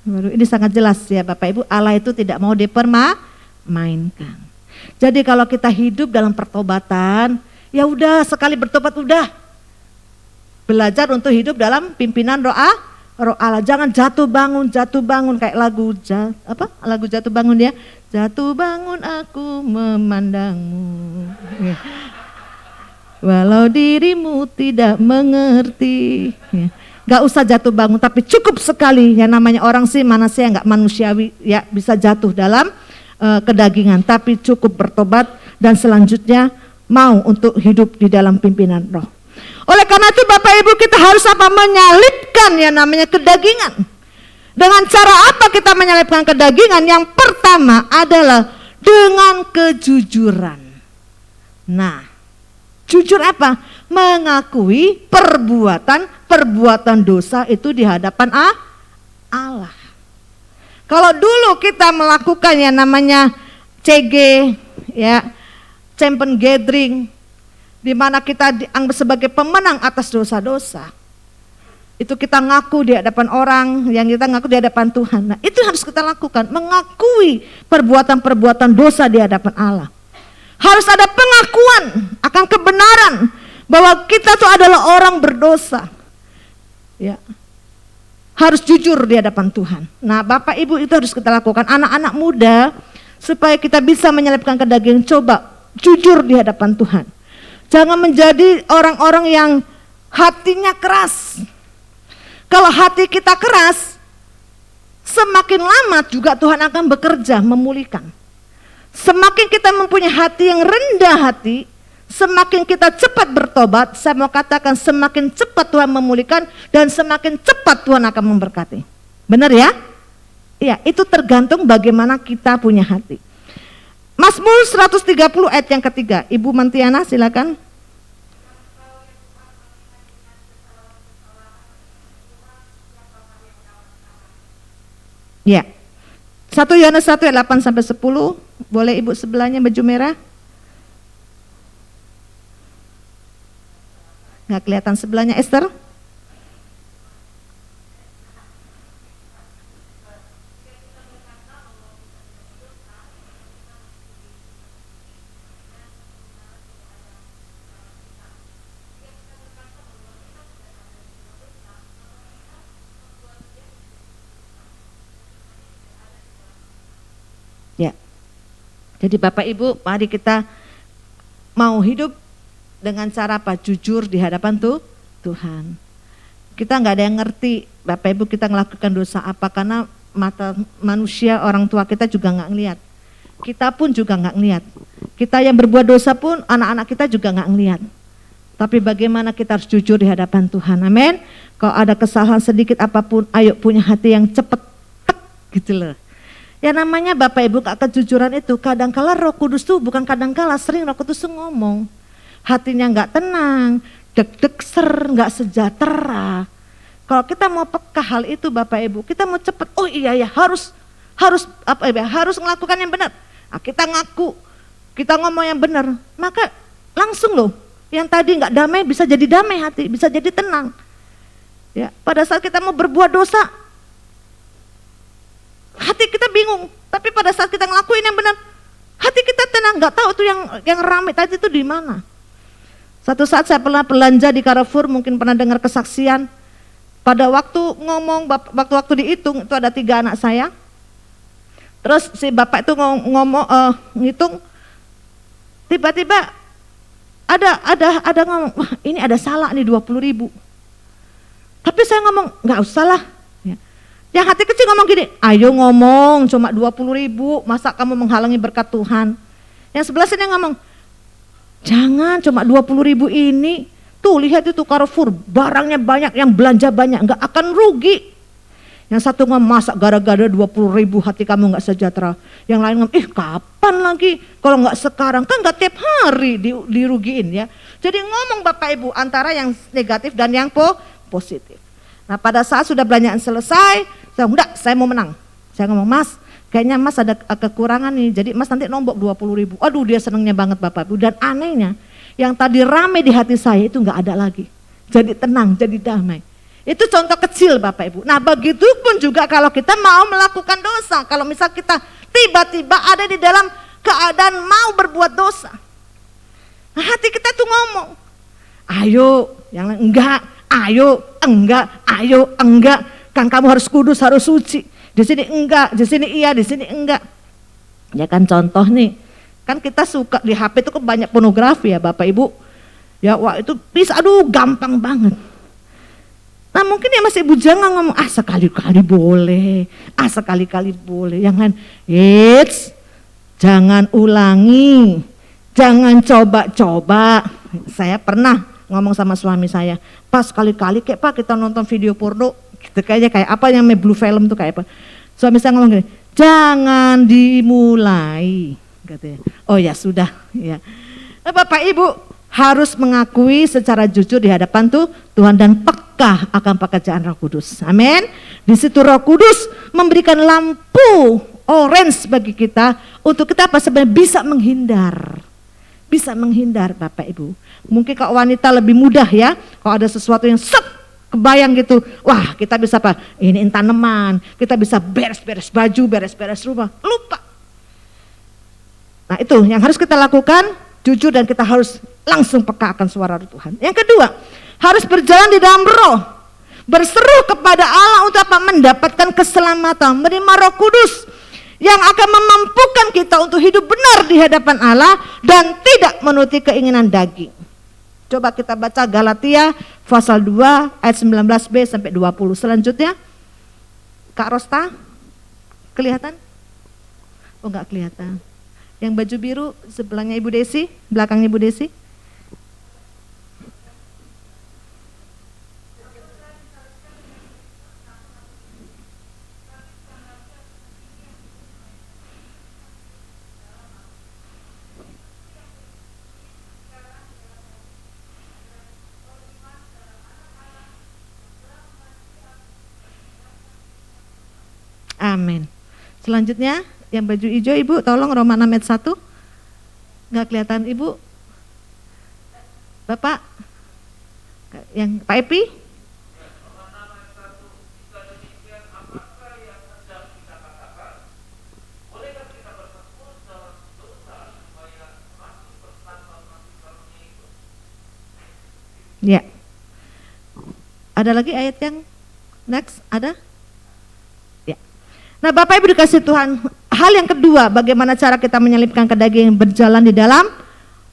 Ini sangat jelas ya Bapak Ibu, Allah itu tidak mau dipermainkan. Jadi kalau kita hidup dalam pertobatan, ya udah sekali bertobat udah. Belajar untuk hidup dalam pimpinan roh Allah. Jangan jatuh bangun kayak lagu jatuh bangun ya. Jatuh bangun aku memandangmu. Ya. Walau dirimu tidak mengerti. Ya. Gak usah jatuh bangun, tapi cukup sekali yang namanya orang sih mana sih yang gak manusiawi ya bisa jatuh dalam kedagingan, tapi cukup bertobat dan selanjutnya mau untuk hidup di dalam pimpinan roh. Oleh karena itu Bapak Ibu kita harus menyalipkan yang namanya kedagingan. Dengan cara apa kita menyalipkan kedagingan? Yang pertama adalah dengan kejujuran. Nah, jujur apa? Mengakui perbuatan dosa itu di hadapan Allah. Kalau dulu kita melakukan yang namanya CG, ya, champion gathering, di mana kita dianggap sebagai pemenang atas dosa-dosa. Itu kita ngaku di hadapan orang, yang kita ngaku di hadapan Tuhan. Nah, itu harus kita lakukan, mengakui perbuatan-perbuatan dosa di hadapan Allah. Harus ada pengakuan akan kebenaran bahwa kita tuh adalah orang berdosa. Ya. Harus jujur di hadapan Tuhan. Nah, Bapak Ibu itu harus kita lakukan. Anak-anak muda supaya kita bisa menyelipkan kedagingan, coba jujur di hadapan Tuhan. Jangan menjadi orang-orang yang hatinya keras. Kalau hati kita keras, semakin lama juga Tuhan akan bekerja memulihkan. Semakin kita mempunyai hati yang rendah hati, semakin kita cepat bertobat, saya mau katakan semakin cepat Tuhan memulihkan dan semakin cepat Tuhan akan memberkati. Benar ya? Iya, itu tergantung bagaimana kita punya hati. Mazmur 130 ayat yang ketiga, Ibu Mantiana silakan. Ya. 1 Yohanes 1 ayat 8 sampai 10. Boleh Ibu sebelahnya baju merah? Nggak kelihatan sebelahnya Esther? Ya. Jadi Bapak Ibu, mari kita mau hidup dengan cara apa? Jujur di hadapan Tuhan. Kita nggak ada yang ngerti, Bapak Ibu kita melakukan dosa apa, karena mata manusia, orang tua kita juga nggak ngelihat. Kita pun juga nggak ngelihat. Kita yang berbuat dosa pun anak-anak kita juga nggak ngelihat. Tapi bagaimana kita harus jujur di hadapan Tuhan, amin. Kalau ada kesalahan sedikit apapun, ayo punya hati yang cepet, gitu loh. Ya namanya Bapak Ibu kejujuran itu kadangkala Roh Kudus tuh bukan kadangkala, sering Roh Kudus tuh ngomong. Hatinya nggak tenang, deg-deg nggak sejahtera. Kalau kita mau peka hal itu Bapak Ibu, kita mau cepet, oh iya ya harus melakukan yang benar. Nah, kita ngaku, kita ngomong yang benar, maka langsung loh, yang tadi nggak damai bisa jadi damai hati, bisa jadi tenang. Ya, pada saat kita mau berbuat dosa, hati kita bingung, tapi pada saat kita ngelakuin yang benar, hati kita tenang, nggak tahu tuh yang ramai tadi itu di mana. Satu saat saya pernah belanja di Carrefour, mungkin pernah dengar kesaksian. Pada waktu ngomong, waktu dihitung itu ada 3 anak saya. Terus si bapak itu ngitung, tiba-tiba ada ngomong, wah ini ada salah nih 20.000. Tapi saya ngomong nggak usah lah. Yang hati kecil ngomong gini, ayo ngomong cuma 20.000, masa kamu menghalangi berkat Tuhan. Yang sebelah sini ngomong, jangan cuma 20.000 ini, tuh lihat itu Carrefour, barangnya banyak, yang belanja banyak, nggak akan rugi. Yang satu ngomong, masa gara-gara 20.000 hati kamu nggak sejahtera. Yang lain ngomong, kapan lagi, kalau nggak sekarang, kan nggak tiap hari dirugiin ya. Jadi ngomong Bapak Ibu antara yang negatif dan yang positif. Nah pada saat sudah belanjaan selesai, saya mau menang. Saya ngomong, Mas, kayaknya Mas ada kekurangan nih, jadi Mas nanti nombok 20.000. Aduh dia senangnya banget Bapak Ibu. Dan anehnya, yang tadi rame di hati saya itu nggak ada lagi. Jadi tenang, jadi damai. Itu contoh kecil Bapak Ibu. Nah begitu pun juga kalau kita mau melakukan dosa. Kalau misal kita tiba-tiba ada di dalam keadaan mau berbuat dosa. Nah, hati kita tuh ngomong, ayo, yang lain enggak, ayo, enggak. Kan kamu harus kudus, harus suci. Di sini enggak, di sini iya, di sini enggak. Ya kan contoh nih, kan kita suka di HP itu kan banyak pornografi ya Bapak Ibu. Ya wah itu bisa, aduh gampang banget. Nah mungkin ya Mas Ibu jangan ngomong, sekali-kali boleh, sekali-kali boleh. Yang lain, jangan ulangi, jangan coba-coba. Saya pernah ngomong sama suami saya, pas sekali-kali kayak Pak kita nonton video porno, gitu kayaknya kayak apa yang blue film tuh kayak apa. Suami saya ngomong gini, jangan dimulai, katanya. Oh ya sudah, ya. Bapak Ibu harus mengakui secara jujur di hadapan Tuhan dan peka akan pekerjaan Roh Kudus. Amin. Di situ Roh Kudus memberikan lampu orange bagi kita untuk kita apa sebenarnya bisa menghindar. Bisa menghindar Bapak Ibu. Mungkin kalau wanita lebih mudah ya, kalau ada sesuatu yang kebayang gitu, wah kita bisa apa? Iniin tanaman, kita bisa beres-beres baju, beres-beres rumah, lupa. Nah itu yang harus kita lakukan, jujur dan kita harus langsung peka akan suara Tuhan. Yang kedua, harus berjalan di dalam roh, berseru kepada Allah untuk apa? Mendapatkan keselamatan, menerima Roh Kudus yang akan memampukan kita untuk hidup benar di hadapan Allah dan tidak menuruti keinginan daging. Coba kita baca Galatia pasal 2 ayat 19b sampai 20. Selanjutnya, Kak Rosta, kelihatan? Oh enggak kelihatan. Yang baju biru sebelahnya Ibu Desi, belakangnya Ibu Desi. Amin. Selanjutnya yang baju hijau Ibu, tolong Roma 6 ayat 1. Enggak kelihatan Ibu. Bapak, yang Pak Epi. Ya. Ada lagi ayat yang next, ada? Nah Bapak Ibu dikasih Tuhan, hal yang kedua bagaimana cara kita menyelipkan ke daging, berjalan di dalam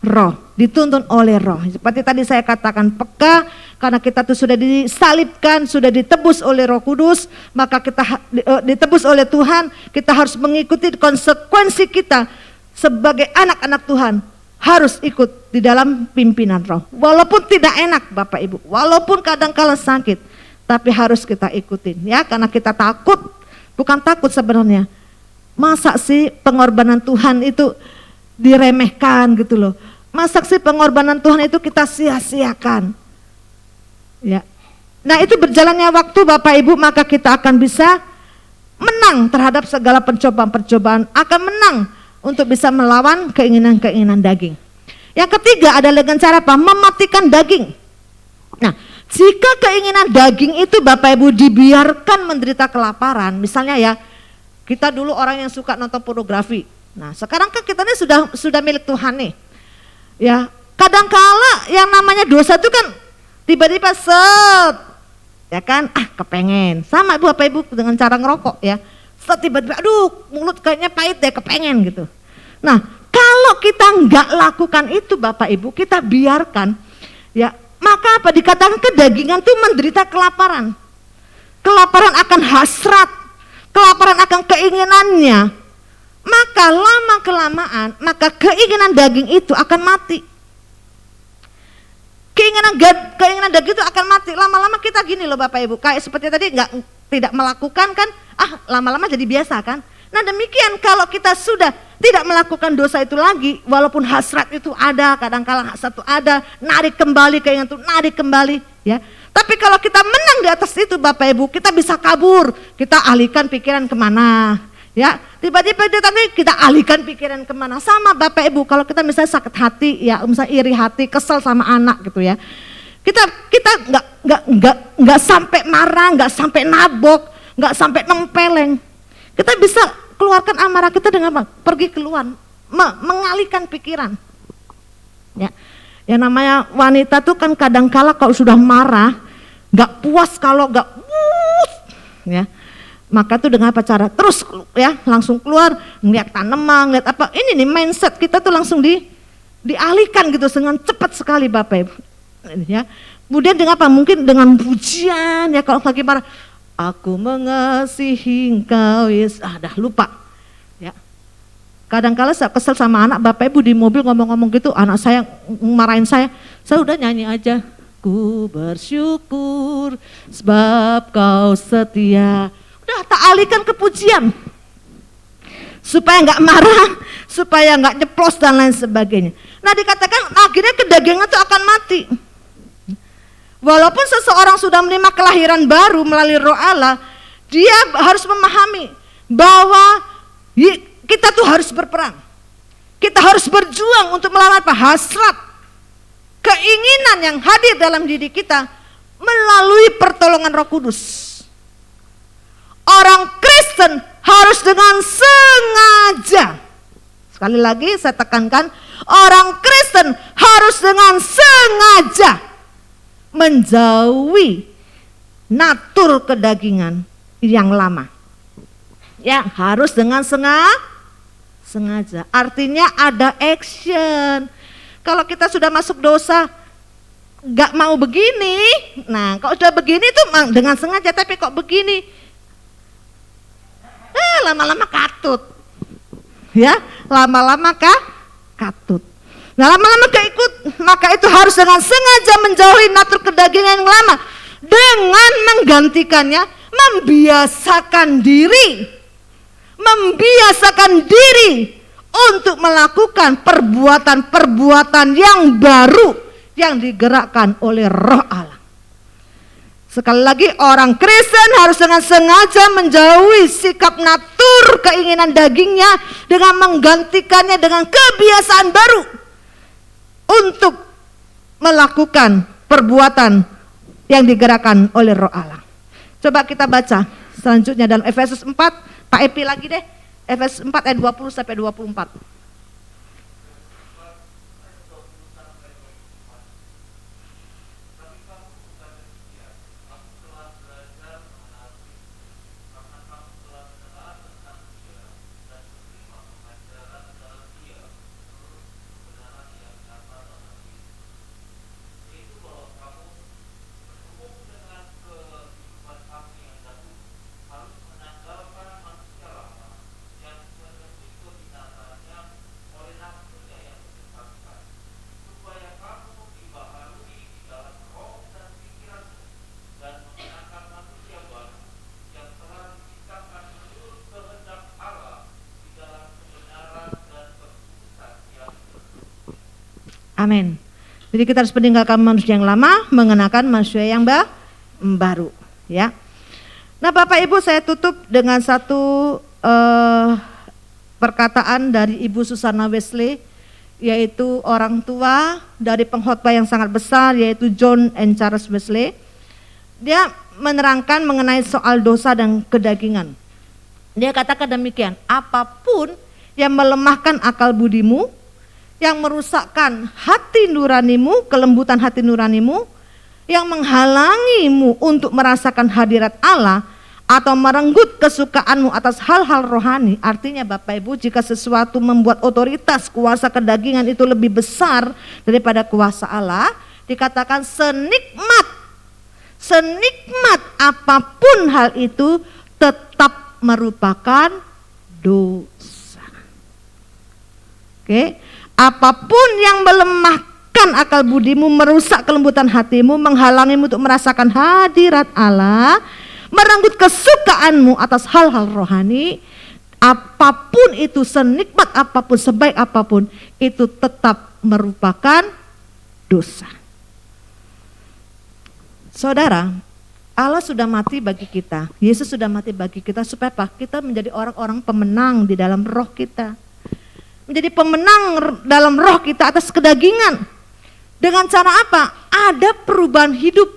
roh, dituntun oleh roh. Seperti tadi saya katakan peka, karena kita tuh sudah disalibkan, sudah ditebus oleh Roh Kudus, maka kita ditebus oleh Tuhan, kita harus mengikuti konsekuensi kita sebagai anak-anak Tuhan, harus ikut di dalam pimpinan roh. Walaupun tidak enak Bapak Ibu, walaupun kadang-kala sakit, tapi harus kita ikutin ya, karena kita takut. Bukan takut sebenarnya. Masa sih pengorbanan Tuhan itu diremehkan gitu loh. Masa sih pengorbanan Tuhan itu kita sia-siakan. Ya. Nah itu berjalannya waktu Bapak Ibu, maka kita akan bisa menang terhadap segala percobaan-percobaan. Akan menang untuk bisa melawan keinginan-keinginan daging. Yang ketiga adalah dengan cara apa? Mematikan daging. Nah, jika keinginan daging itu Bapak Ibu dibiarkan menderita kelaparan, misalnya ya, kita dulu orang yang suka nonton pornografi. Nah, sekarang kan kita ini sudah milik Tuhan nih. Ya, kadangkala yang namanya dosa itu kan tiba-tiba ya kan, kepengen. Sama Bapak Ibu dengan cara ngerokok ya. Tiba-tiba aduh, mulut kayaknya pahit deh, kepengen gitu. Nah, kalau kita nggak lakukan itu Bapak Ibu, kita biarkan ya, maka apa dikatakan kedagingan itu menderita kelaparan. Kelaparan akan hasrat, kelaparan akan keinginannya. Maka lama kelamaan, maka keinginan daging itu akan mati. Keinginan daging itu akan mati. Lama-lama kita gini loh Bapak Ibu, kayak seperti tadi tidak melakukan kan, lama-lama jadi biasa kan. Nah demikian kalau kita sudah tidak melakukan dosa itu lagi, walaupun hasrat itu ada, kadang-kala hasrat itu ada, narik kembali keinginan itu, narik kembali ya. Tapi kalau kita menang di atas itu Bapak Ibu, kita bisa kabur, kita alihkan pikiran kemana ya. Tiba-tiba kita alihkan pikiran kemana. Sama Bapak Ibu, kalau kita misalnya sakit hati ya, misalnya iri hati, kesel sama anak gitu ya. Kita nggak sampai marah, nggak sampai nabok, nggak sampai nempeleng. Kita bisa keluarkan amarah kita dengan apa? Pergi keluar, mengalihkan pikiran. Ya, yang namanya wanita tuh kan kadangkala kalau sudah marah, nggak puas kalau nggak, ya. Maka tuh dengan apa cara? Terus ya langsung keluar, ngeliat tanaman, ngeliat apa? Ini nih mindset kita tuh langsung dialihkan gitu dengan cepat sekali Bapak Ibu. Ya. Kemudian dengan apa? Mungkin dengan pujian ya kalau lagi marah. Aku mengasihi engkau, Yesus. Dah lupa. Ya. Kadang-kala saya kesel sama anak Bapak Ibu di mobil ngomong-ngomong gitu, anak saya marahin saya udah nyanyi aja. Ku bersyukur sebab kau setia. Udah tak alihkan ke pujian. Supaya nggak marah, supaya nggak nyeplos dan lain sebagainya. Nah dikatakan akhirnya kedagingan itu akan mati. Walaupun seseorang sudah menerima kelahiran baru melalui Roh Allah, dia harus memahami bahwa kita tuh harus berperang. Kita harus berjuang untuk melawan hasrat, keinginan yang hadir dalam diri kita melalui pertolongan Roh Kudus. Orang Kristen harus dengan sengaja. Sekali lagi saya tekankan, orang Kristen harus dengan sengaja menjauhi natur kedagingan yang lama. Ya, harus dengan sengaja. Artinya ada action. Kalau kita sudah masuk dosa, gak mau begini. Nah, kalau sudah begini tuh dengan sengaja, tapi kok begini? Lama-lama katut. Ya, lama-lama katut. Nah lama-lama keikut, maka itu harus dengan sengaja menjauhi natur kedagingan yang lama dengan menggantikannya, membiasakan diri untuk melakukan perbuatan-perbuatan yang baru yang digerakkan oleh Roh Allah. Sekali lagi, orang Kristen harus dengan sengaja menjauhi sikap natur keinginan dagingnya dengan menggantikannya dengan kebiasaan baru untuk melakukan perbuatan yang digerakkan oleh Roh Allah. Coba kita baca selanjutnya dalam Efesus 4, Pak Epi lagi deh, Efesus 4 ayat 20 sampai 24. Amin. Jadi kita harus meninggalkan manusia yang lama, mengenakan manusia yang baru, ya. Nah, Bapak Ibu, saya tutup dengan satu perkataan dari Ibu Susana Wesley, yaitu orang tua dari pengkhotbah yang sangat besar, yaitu John and Charles Wesley. Dia menerangkan mengenai soal dosa dan kedagingan. Dia katakan demikian, apapun yang melemahkan akal budimu, yang merusakkan hati nuranimu, kelembutan hati nuranimu, yang menghalangimu untuk merasakan hadirat Allah atau merenggut kesukaanmu atas hal-hal rohani. Artinya Bapak Ibu, jika sesuatu membuat otoritas kuasa kedagingan itu lebih besar daripada kuasa Allah, dikatakan senikmat apapun hal itu tetap merupakan dosa. Oke. Apapun yang melemahkan akal budimu, merusak kelembutan hatimu, menghalangimu untuk merasakan hadirat Allah, merenggut kesukaanmu atas hal-hal rohani, apapun itu, senikmat apapun, sebaik apapun, itu tetap merupakan dosa. Saudara, Allah sudah mati bagi kita, Yesus sudah mati bagi kita supaya apa? Kita menjadi orang-orang pemenang di dalam roh kita. Menjadi pemenang dalam roh kita atas kedagingan. Dengan cara apa? ada perubahan hidup.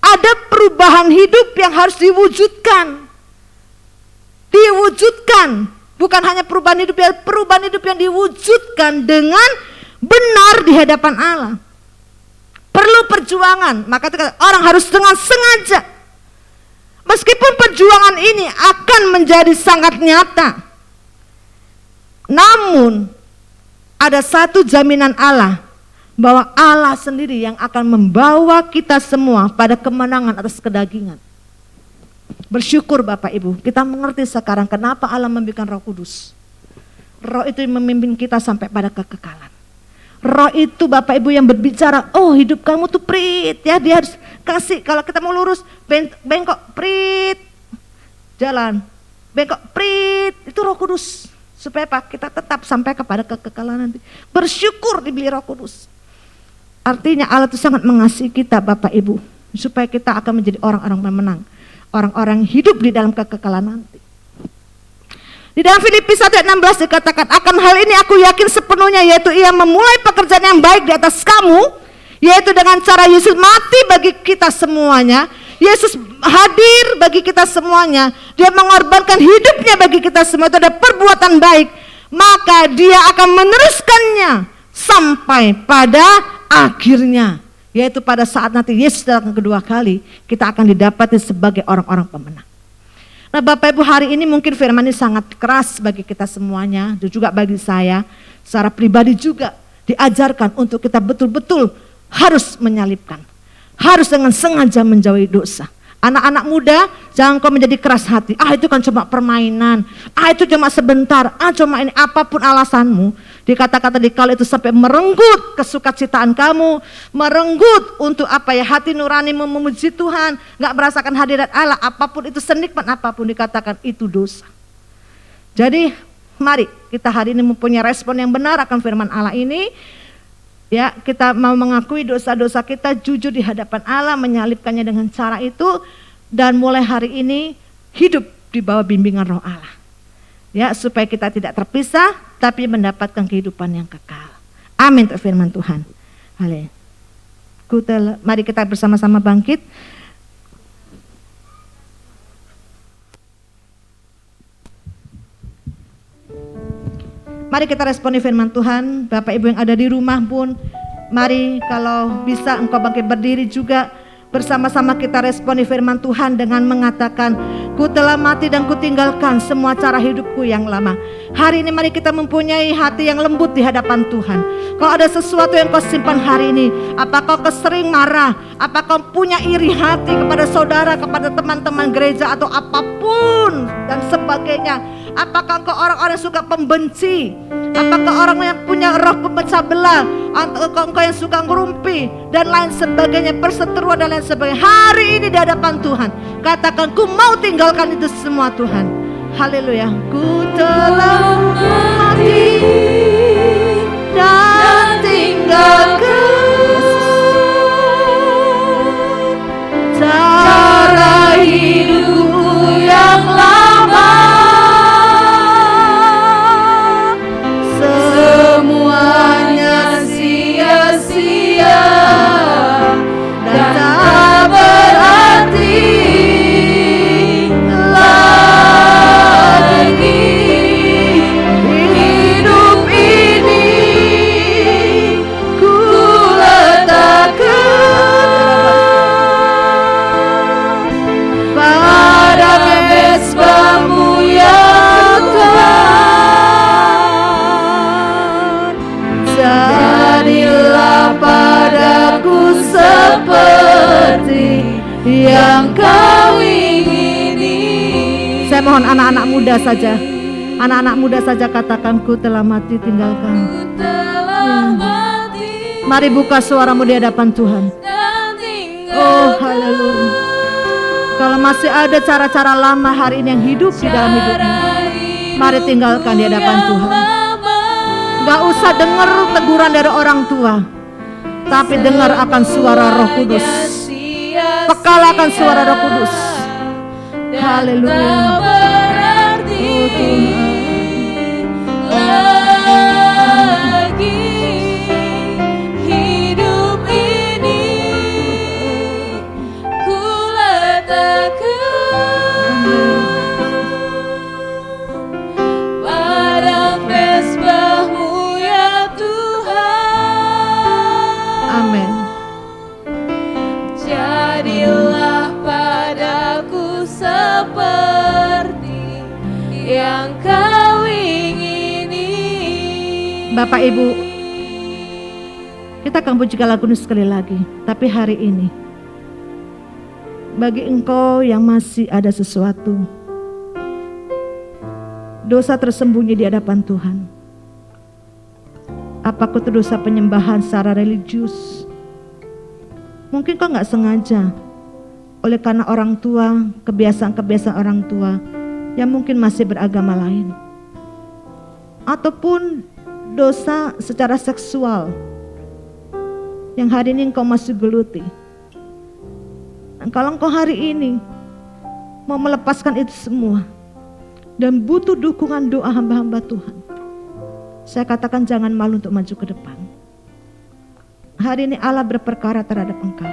Ada perubahan hidup yang harus diwujudkan. Diwujudkan. Bukan hanya perubahan hidup yang diwujudkan dengan benar di hadapan Allah. Perlu perjuangan. Maka orang harus dengan sengaja. Meskipun perjuangan ini akan menjadi sangat nyata, namun ada satu jaminan Allah, bahwa Allah sendiri yang akan membawa kita semua pada kemenangan atas kedagingan. Bersyukur Bapak Ibu, kita mengerti sekarang kenapa Allah memberikan Roh Kudus. Roh itu yang memimpin kita sampai pada kekekalan. Roh itu Bapak Ibu yang berbicara, oh hidup kamu tuh prit ya, dia harus kasih, kalau kita mau lurus, bengkok prit, jalan, bengkok prit, itu Roh Kudus. Supaya apa? Kita tetap sampai kepada kekekalan nanti. Bersyukur diberi Roh Kudus. Artinya Allah itu sangat mengasihi kita Bapak Ibu, supaya kita akan menjadi orang-orang pemenang, orang-orang hidup di dalam kekekalan nanti. Di dalam Filipi 1:16 dikatakan, akan hal ini aku yakin sepenuhnya, yaitu ia memulai pekerjaan yang baik di atas kamu, yaitu dengan cara Yesus mati bagi kita semuanya. Yesus hadir bagi kita semuanya, dia mengorbankan hidupnya bagi kita semua, itu ada perbuatan baik, maka dia akan meneruskannya sampai pada akhirnya, yaitu pada saat nanti Yesus datang kedua kali, kita akan didapati sebagai orang-orang pemenang. Nah Bapak Ibu, hari ini mungkin firman ini sangat keras bagi kita semuanya, dan juga bagi saya secara pribadi juga diajarkan untuk kita betul-betul harus menyalibkan, harus dengan sengaja menjauhi dosa. Anak-anak muda, jangan kau menjadi keras hati. Itu kan cuma permainan. Itu cuma sebentar. Cuma ini, apapun alasanmu. Dikata-kata di kalau itu sampai merenggut kesukacitaan kamu, merenggut untuk hati nuranimu memuji Tuhan, nggak merasakan hadirat Allah, apapun itu, senikmat apapun, dikatakan itu dosa. Jadi mari kita hari ini mempunyai respon yang benar akan firman Allah ini. Ya, kita mau mengakui dosa-dosa kita jujur di hadapan Allah, menyalibkannya dengan cara itu, dan mulai hari ini hidup di bawah bimbingan Roh Allah. Ya, supaya kita tidak terpisah, tapi mendapatkan kehidupan yang kekal. Amin untuk firman Tuhan. Haleluya. Mari kita bersama-sama bangkit. Mari kita responi firman Tuhan. Bapak Ibu yang ada di rumah pun, mari kalau bisa engkau bangkit berdiri juga. Bersama-sama kita responi firman Tuhan dengan mengatakan, ku telah mati dan ku tinggalkan semua cara hidupku yang lama. Hari ini mari kita mempunyai hati yang lembut di hadapan Tuhan. Kalau ada sesuatu yang kau simpan hari ini, apakah kau sering marah, apakah kau punya iri hati kepada saudara, kepada teman-teman gereja atau apapun dan sebagainya. Apakah engkau orang-orang yang suka pembenci? Apakah orang yang punya roh pemecah belah? Atau engkau yang suka ngerumpi dan lain sebagainya, perseteruan dan lain sebagainya. Hari ini di hadapan Tuhan, katakan, ku mau tinggalkan itu semua Tuhan. Haleluya. Ku telah mati dan tinggalkan cara hidupku yang lama. Semuanya sia-sia dan tak berarti lagi. Hidup ini ku letakkan pada mezbamu ya Tuhan. Jadilah padaku seperti yang kau ingini. Saya mohon anak-anak muda saja, anak-anak muda saja katakan, ku telah mati tinggalkan. Mari buka suaramu di hadapan Tuhan. Oh haleluya. Kalau masih ada cara-cara lama hari ini yang hidup di dalam hidupmu, mari tinggalkan di hadapan Tuhan. Gak usah dengar teguran dari orang tua, tapi dengar akan suara Roh Kudus. Pekal akan suara Roh Kudus. Haleluya. Oh Tuhan. Lagi hidup ini Bapak Ibu, kita akan pujikan lagu ini sekali lagi. Tapi hari ini, bagi engkau yang masih ada sesuatu, dosa tersembunyi di hadapan Tuhan. Apakah itu dosa penyembahan secara religius? Mungkin kau gak sengaja, oleh karena orang tua, kebiasaan-kebiasaan orang tua yang mungkin masih beragama lain. Ataupun dosa secara seksual yang hari ini engkau masih geluti. Dan kalau engkau hari ini mau melepaskan itu semua dan butuh dukungan doa hamba-hamba Tuhan, saya katakan jangan malu untuk maju ke depan. Hari ini Allah berperkara terhadap engkau.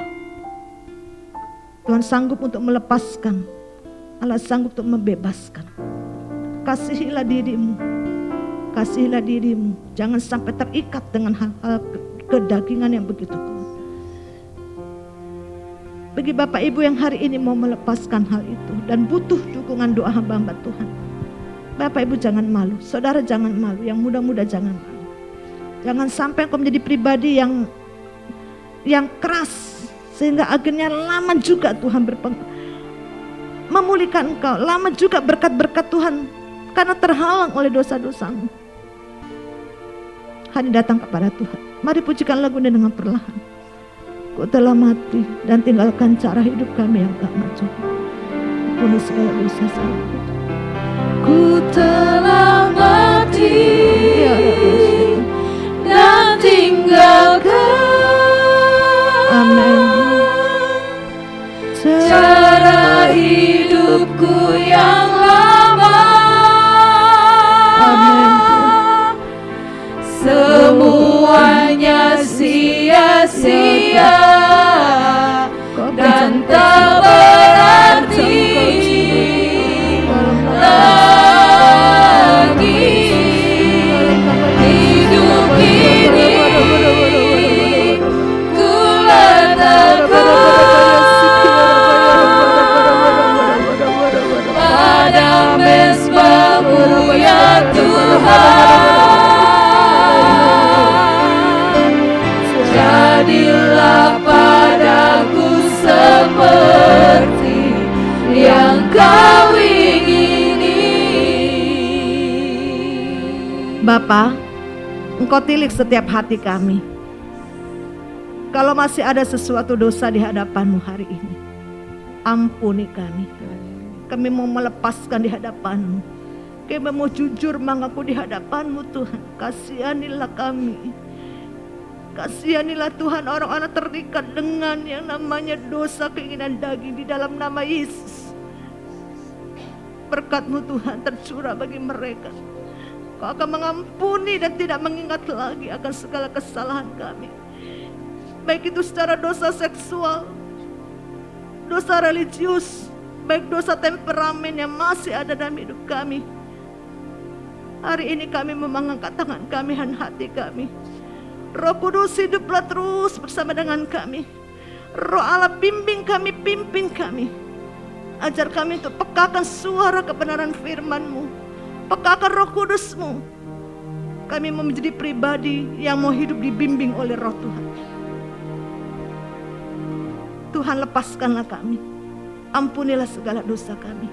Tuhan sanggup untuk melepaskan, Allah sanggup untuk membebaskan. Kasihilah dirimu, kasihilah dirimu. Jangan sampai terikat dengan hal-hal kedagingan yang begitu kuat. Bagi Bapak Ibu yang hari ini mau melepaskan hal itu dan butuh dukungan doa hamba-hamba Tuhan, Bapak Ibu jangan malu, saudara jangan malu, yang muda-muda jangan malu. Jangan sampai kau menjadi pribadi yang keras sehingga akhirnya lama juga Tuhan memulihkan engkau, lama juga berkat-berkat Tuhan karena terhalang oleh dosa-dosamu. Hari datang kepada Tuhan. Mari pujikan lagu ini dengan perlahan. Ku telah mati dan tinggalkan cara hidup kami yang tak maju. Ampuni segala dosa saya. Ku telah mati dan tinggalkan cara hidupku yang lama. Semuanya sia-sia dan tak berarti lagi. Hidup ini ku letakkan pada mezbah-Mu ya Tuhan. Jadilah padaku seperti yang Kau ingini. Bapa, Engkau tilik setiap hati kami. Kalau masih ada sesuatu dosa di hadapan-Mu hari ini, ampuni kami. Kami mau melepaskan di hadapan-Mu. Kami mau jujur mengaku di hadapan-Mu Tuhan. Kasihanilah kami. Kasihanilah Tuhan orang-orang terikat dengan yang namanya dosa keinginan daging di dalam nama Yesus. Berkat-Mu Tuhan tercurah bagi mereka. Kau akan mengampuni dan tidak mengingat lagi akan segala kesalahan kami. Baik itu secara dosa seksual, dosa religius, baik dosa temperamen yang masih ada dalam hidup kami. Hari ini kami mengangkat tangan kami dan hati kami. Roh Kudus hiduplah terus bersama dengan kami. Roh Allah bimbing kami, pimpin kami. Ajar kami untuk pekakan suara kebenaran firman-Mu. Pekakan Roh Kudus-Mu. Kami mau menjadi pribadi yang mau hidup dibimbing oleh Roh Tuhan. Tuhan lepaskanlah kami. Ampunilah segala dosa kami.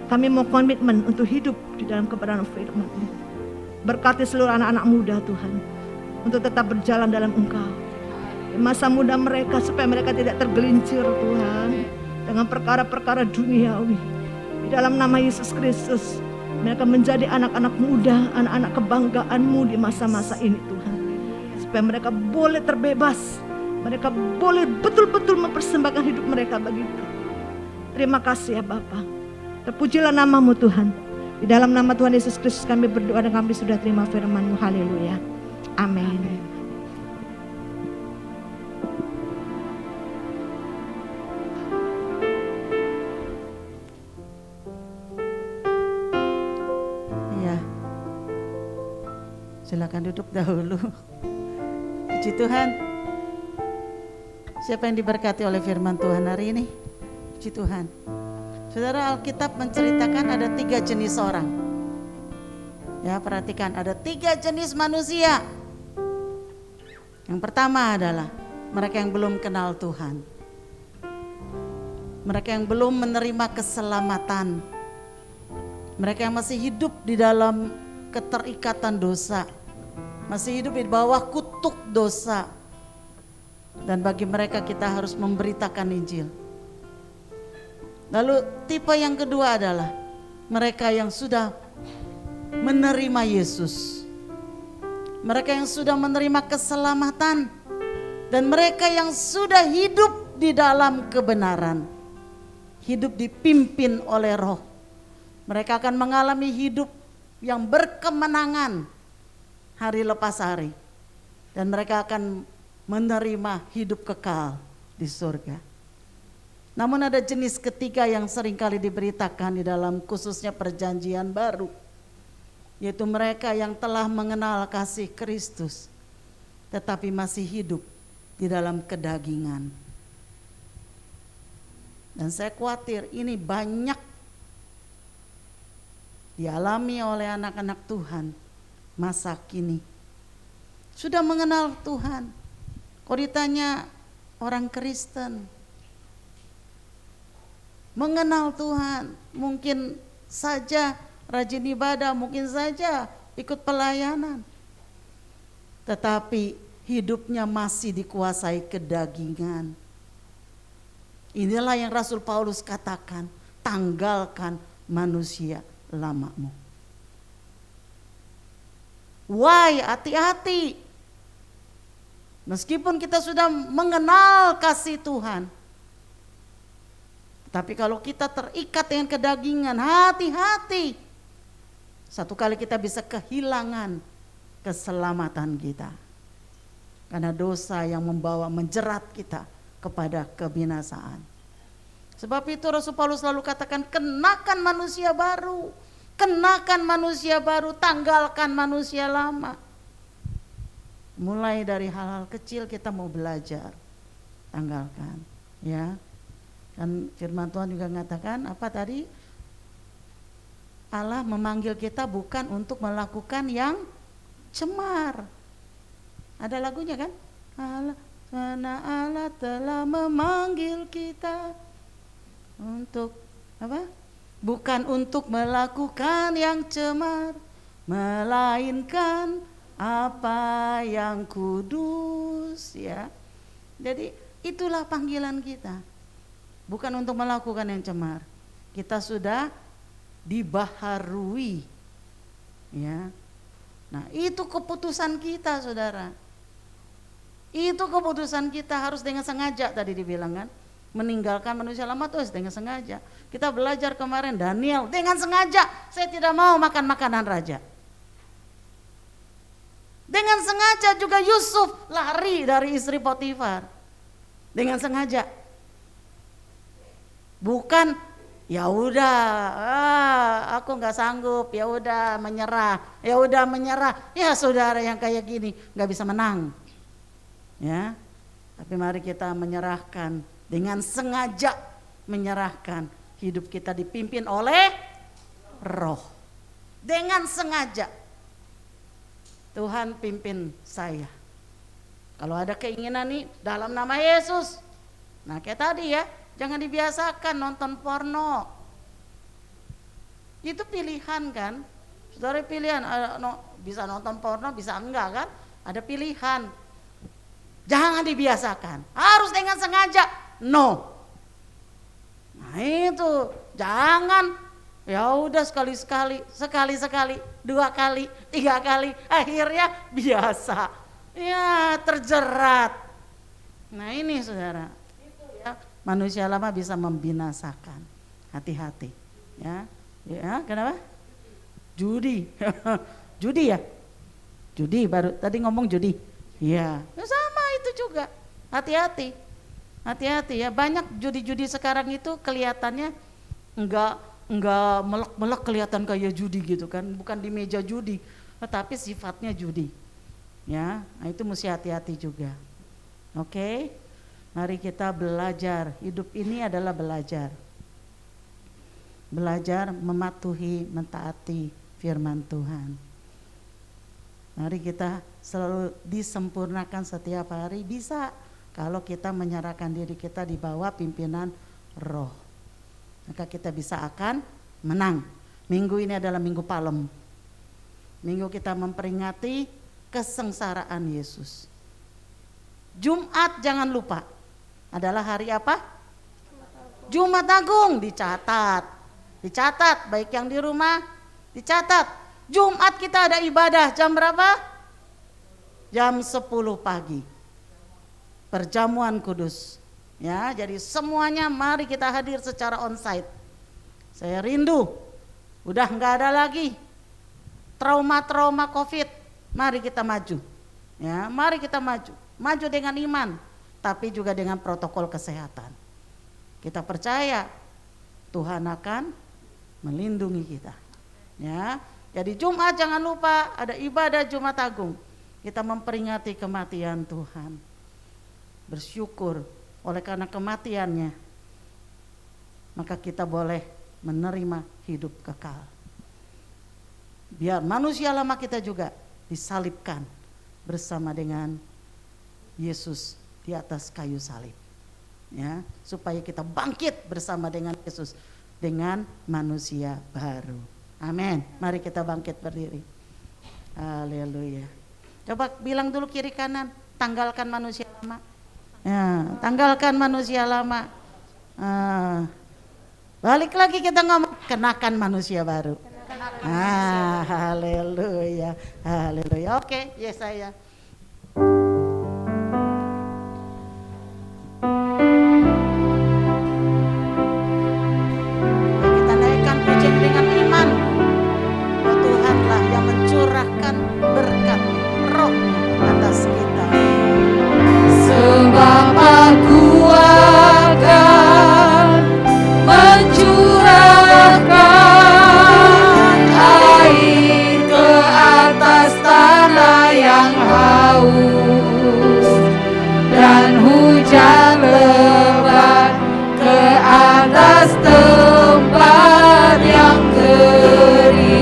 Kami mau komitmen untuk hidup di dalam kebenaran firman-Mu. Berkati seluruh anak-anak muda Tuhan, untuk tetap berjalan dalam Engkau. Di masa muda mereka supaya mereka tidak tergelincir Tuhan dengan perkara-perkara duniawi. Di dalam nama Yesus Kristus, mereka menjadi anak-anak muda, anak-anak kebanggaan-Mu di masa-masa ini Tuhan. Supaya mereka boleh terbebas, mereka boleh betul-betul mempersembahkan hidup mereka bagi Engkau. Terima kasih ya Bapa. Terpujilah nama-Mu Tuhan. Di dalam nama Tuhan Yesus Kristus kami berdoa dan kami sudah terima firman-Mu. Haleluya. Amin. Ya, silakan duduk dahulu. Puji Tuhan. Siapa yang diberkati oleh firman Tuhan hari ini? Puji Tuhan. Saudara, Alkitab menceritakan ada 3 jenis orang. Ya, perhatikan ada 3 jenis manusia. Yang pertama adalah mereka yang belum kenal Tuhan. Mereka yang belum menerima keselamatan. Mereka yang masih hidup di dalam keterikatan dosa. Masih hidup di bawah kutuk dosa. Dan bagi mereka kita harus memberitakan Injil. Lalu tipe yang kedua adalah mereka yang sudah menerima Yesus. Mereka yang sudah menerima keselamatan. Dan mereka yang sudah hidup di dalam kebenaran. Hidup dipimpin oleh Roh. Mereka akan mengalami hidup yang berkemenangan hari lepas hari. Dan mereka akan menerima hidup kekal di surga. Namun ada jenis ketiga yang seringkali diberitakan di dalam khususnya perjanjian baru. Yaitu mereka yang telah mengenal kasih Kristus. Tetapi masih hidup di dalam kedagingan. Dan saya khawatir ini banyak dialami oleh anak-anak Tuhan masa kini. Sudah mengenal Tuhan. Kalau ditanya orang Kristen, mengenal Tuhan, mungkin saja rajin ibadah, mungkin saja ikut pelayanan. Tetapi hidupnya masih dikuasai kedagingan. Inilah yang Rasul Paulus katakan, tanggalkan manusia lamamu. Why? Hati-hati. Meskipun kita sudah mengenal kasih Tuhan, tapi kalau kita terikat dengan kedagingan, hati-hati. Satu kali kita bisa kehilangan keselamatan kita. Karena dosa yang menjerat kita kepada kebinasaan. Sebab itu Rasul Paulus selalu katakan, kenakan manusia baru. Kenakan manusia baru, tanggalkan manusia lama. Mulai dari hal-hal kecil kita mau belajar. Tanggalkan. Ya. Dan firman Tuhan juga mengatakan, apa tadi? Allah memanggil kita bukan untuk melakukan yang cemar. Ada lagunya kan? Allah telah memanggil kita untuk apa? Bukan untuk melakukan yang cemar, melainkan apa yang kudus, ya. Jadi itulah panggilan kita. Bukan untuk melakukan yang cemar. Kita sudah dibaharui, ya. Nah, itu keputusan kita, saudara. Itu keputusan kita, harus dengan sengaja tadi dibilang kan. Meninggalkan manusia lama itu dengan sengaja. Kita belajar kemarin Daniel dengan sengaja, saya tidak mau makan makanan raja. Dengan sengaja juga Yusuf lari dari istri Potifar. Dengan sengaja. Bukan ya udah, aku nggak sanggup, ya udah menyerah. Ya saudara yang kayak gini nggak bisa menang. Ya, tapi mari kita menyerahkan, dengan sengaja menyerahkan hidup kita dipimpin oleh Roh. Dengan sengaja Tuhan pimpin saya. Kalau ada keinginan nih dalam nama Yesus, nah kayak tadi ya, jangan dibiasakan nonton porno. Itu pilihan kan, saudara, pilihan. Bisa nonton porno, bisa enggak kan? Ada pilihan. Jangan dibiasakan, harus dengan sengaja. No. Nah itu, jangan ya udah sekali-sekali, 2 kali, 3 kali, akhirnya biasa. Ya terjerat. Nah ini saudara, itu ya, manusia lama bisa membinasakan. Hati-hati. Ya, kenapa? Judi, judi ya, judi baru tadi ngomong judi. Ya, sama itu juga. Hati-hati, hati-hati ya. Banyak judi-judi sekarang itu kelihatannya enggak melek-melek, kelihatan kayak judi gitu kan, bukan di meja judi, tetapi sifatnya judi. Ya, nah itu mesti hati-hati juga. Oke, mari kita belajar. Hidup ini adalah belajar. Belajar mematuhi, mentaati firman Tuhan. Mari kita selalu disempurnakan setiap hari, bisa kalau kita menyerahkan diri kita di bawah pimpinan Roh. Maka kita bisa akan menang. Minggu ini adalah minggu palem. Minggu kita memperingati kesengsaraan Yesus. Jumat jangan lupa adalah hari apa? Jumat Agung, dicatat. Dicatat, baik yang di rumah, dicatat. Jumat kita ada ibadah jam berapa? Jam 10 pagi. Perjamuan kudus. Ya, jadi semuanya mari kita hadir secara onsite. Saya rindu, udah nggak ada lagi trauma-trauma COVID. Mari kita maju. Ya, mari kita maju. Maju dengan iman, tapi juga dengan protokol kesehatan. Kita percaya Tuhan akan melindungi kita. Ya, jadi Jumat jangan lupa ada ibadah Jumat Agung. Kita memperingati kematian Tuhan. Bersyukur oleh karena kematiannya, maka kita boleh menerima hidup kekal. Biar manusia lama kita juga disalibkan bersama dengan Yesus di atas kayu salib. Ya, supaya kita bangkit bersama dengan Yesus dengan manusia baru. Amin. Mari kita bangkit berdiri. Haleluya. Coba bilang dulu kiri kanan, tanggalkan manusia lama. Ya, tanggalkan manusia lama. Balik lagi kita ngomong, kenakan manusia baru. Haleluya. Haleluya. Oke, Yesaya. Kita naikkan pujian dengan iman. Tuhanlah yang mencurahkan berkat Roh atas kita. Sebab aku akan mencurahkan air ke atas tanah yang haus, dan hujan lebat ke atas tempat yang kering.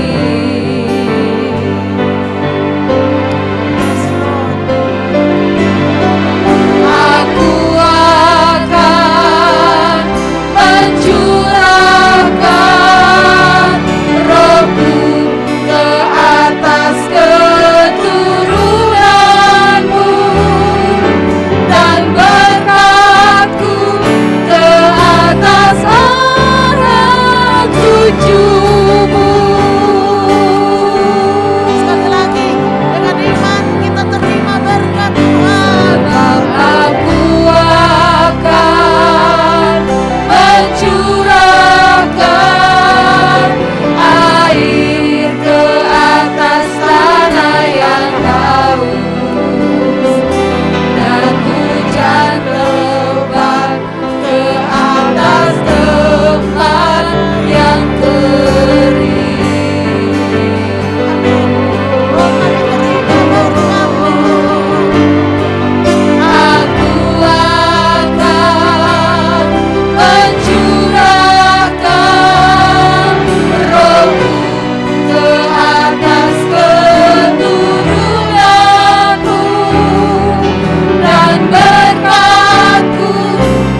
Aku akan mencurahkan Rohku ke atas keturunanmu, dan berkat-Ku ke atas anak cucumu. Sekali lagi, dengan iman kita terima berkat Tuhan. Aku akan mencurahkan air ke atas tanah yang haus, dan hujan lebat ke atas tempat yang kering. Oh, kami terima berkat-Mu. Aku akan mencurahkan Rohku ke atas keturunanmu, dan berkat-Ku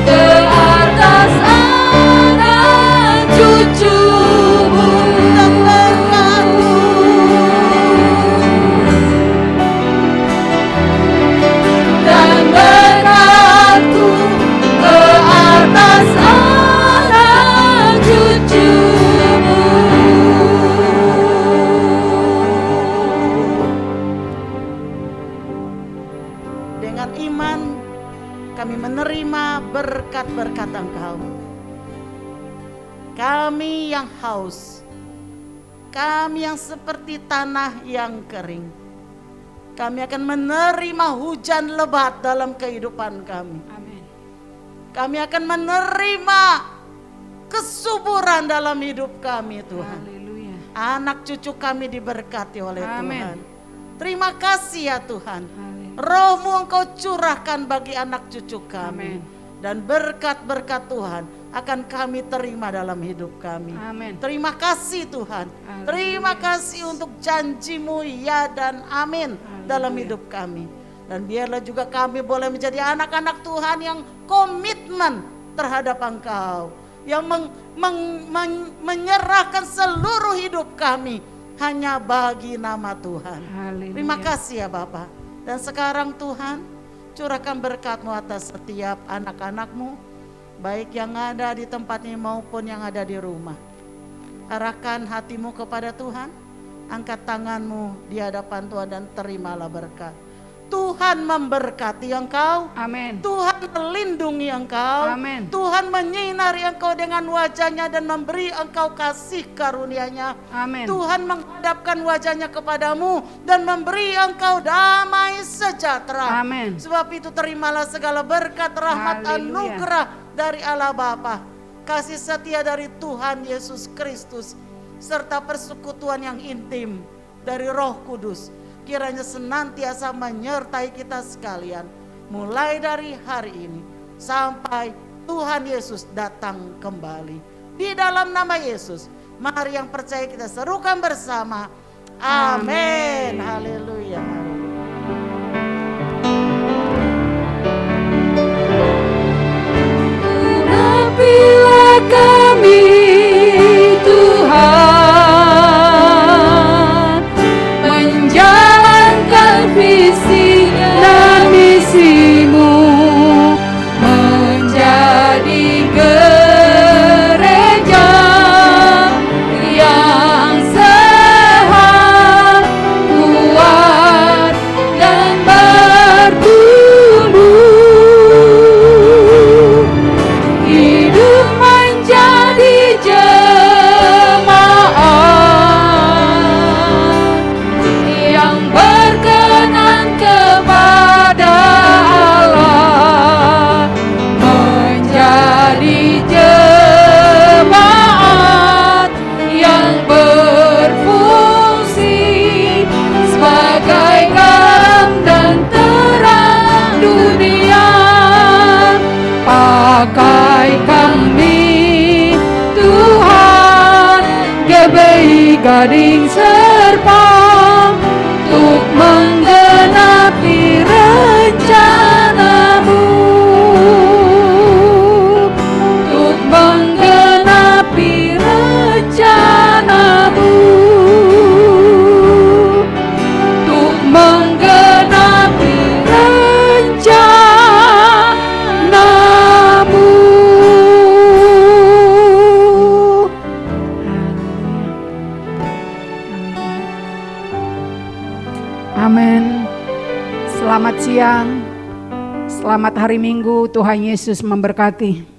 ke atas anak cucumu. Dan berkat-Ku ke atas anak cucumu. Dengan iman kami menerima berkat-berkat Engkau. Kami yang haus, kami yang seperti tanah yang kering, kami akan menerima hujan lebat dalam kehidupan kami. Amin. Kami akan menerima kesuburan dalam hidup kami, Tuhan. Haleluya. Anak cucu kami diberkati oleh Amin. Tuhan. Terima kasih ya Tuhan. Haleluya. Roh-Mu Engkau curahkan bagi anak cucu kami. Amin. Dan berkat-berkat Tuhan akan kami terima dalam hidup kami. Amin. Terima kasih Tuhan. Haleluya. Terima kasih untuk janji-Mu ya dan amin dalam hidup kami. Dan biarlah juga kami boleh menjadi anak-anak Tuhan yang komitmen terhadap Engkau. Yang menyerahkan seluruh hidup kami hanya bagi nama Tuhan. Haleluya. Terima kasih ya Bapa. Dan sekarang Tuhan, curahkan berkat-Mu atas setiap anak-anak-Mu, baik yang ada di tempat ini maupun yang ada di rumah. Arahkan hatimu kepada Tuhan, angkat tanganmu di hadapan Tuhan dan terimalah berkat. Tuhan memberkati engkau. Amin. Tuhan melindungi engkau. Amin. Tuhan menyinari engkau dengan wajahnya dan memberi engkau kasih karunia-Nya. Amin. Tuhan menghadapkan wajahnya kepadamu dan memberi engkau damai sejahtera. Amin. Sebab itu terimalah segala berkat, rahmat, Haleluya. anugerah dari Allah Bapa, kasih setia dari Tuhan Yesus Kristus, serta persekutuan yang intim dari Roh Kudus. Kiranya senantiasa menyertai kita sekalian, mulai dari hari ini sampai Tuhan Yesus datang kembali. Di dalam nama Yesus, mari yang percaya kita serukan bersama. Amin. Haleluya. Urapilah kami Tuhan, menjalankan visi dan misi-Mu, menjadi gereja yang sehat, kuat, dan bertumbuh. Hidup menjadi jemaat yang berkenan kepada Allah, menjadi jemaat yang berfungsi sebagai garam dan terang dunia. Pakai kami Tuhan, GBI Gading Serpong, untuk menggenapi rencana-Mu, untuk menggenapi rencana-Mu, untuk menggenapi rencana-Mu. Amin. Selamat siang, selamat hari Minggu, Tuhan Yesus memberkati.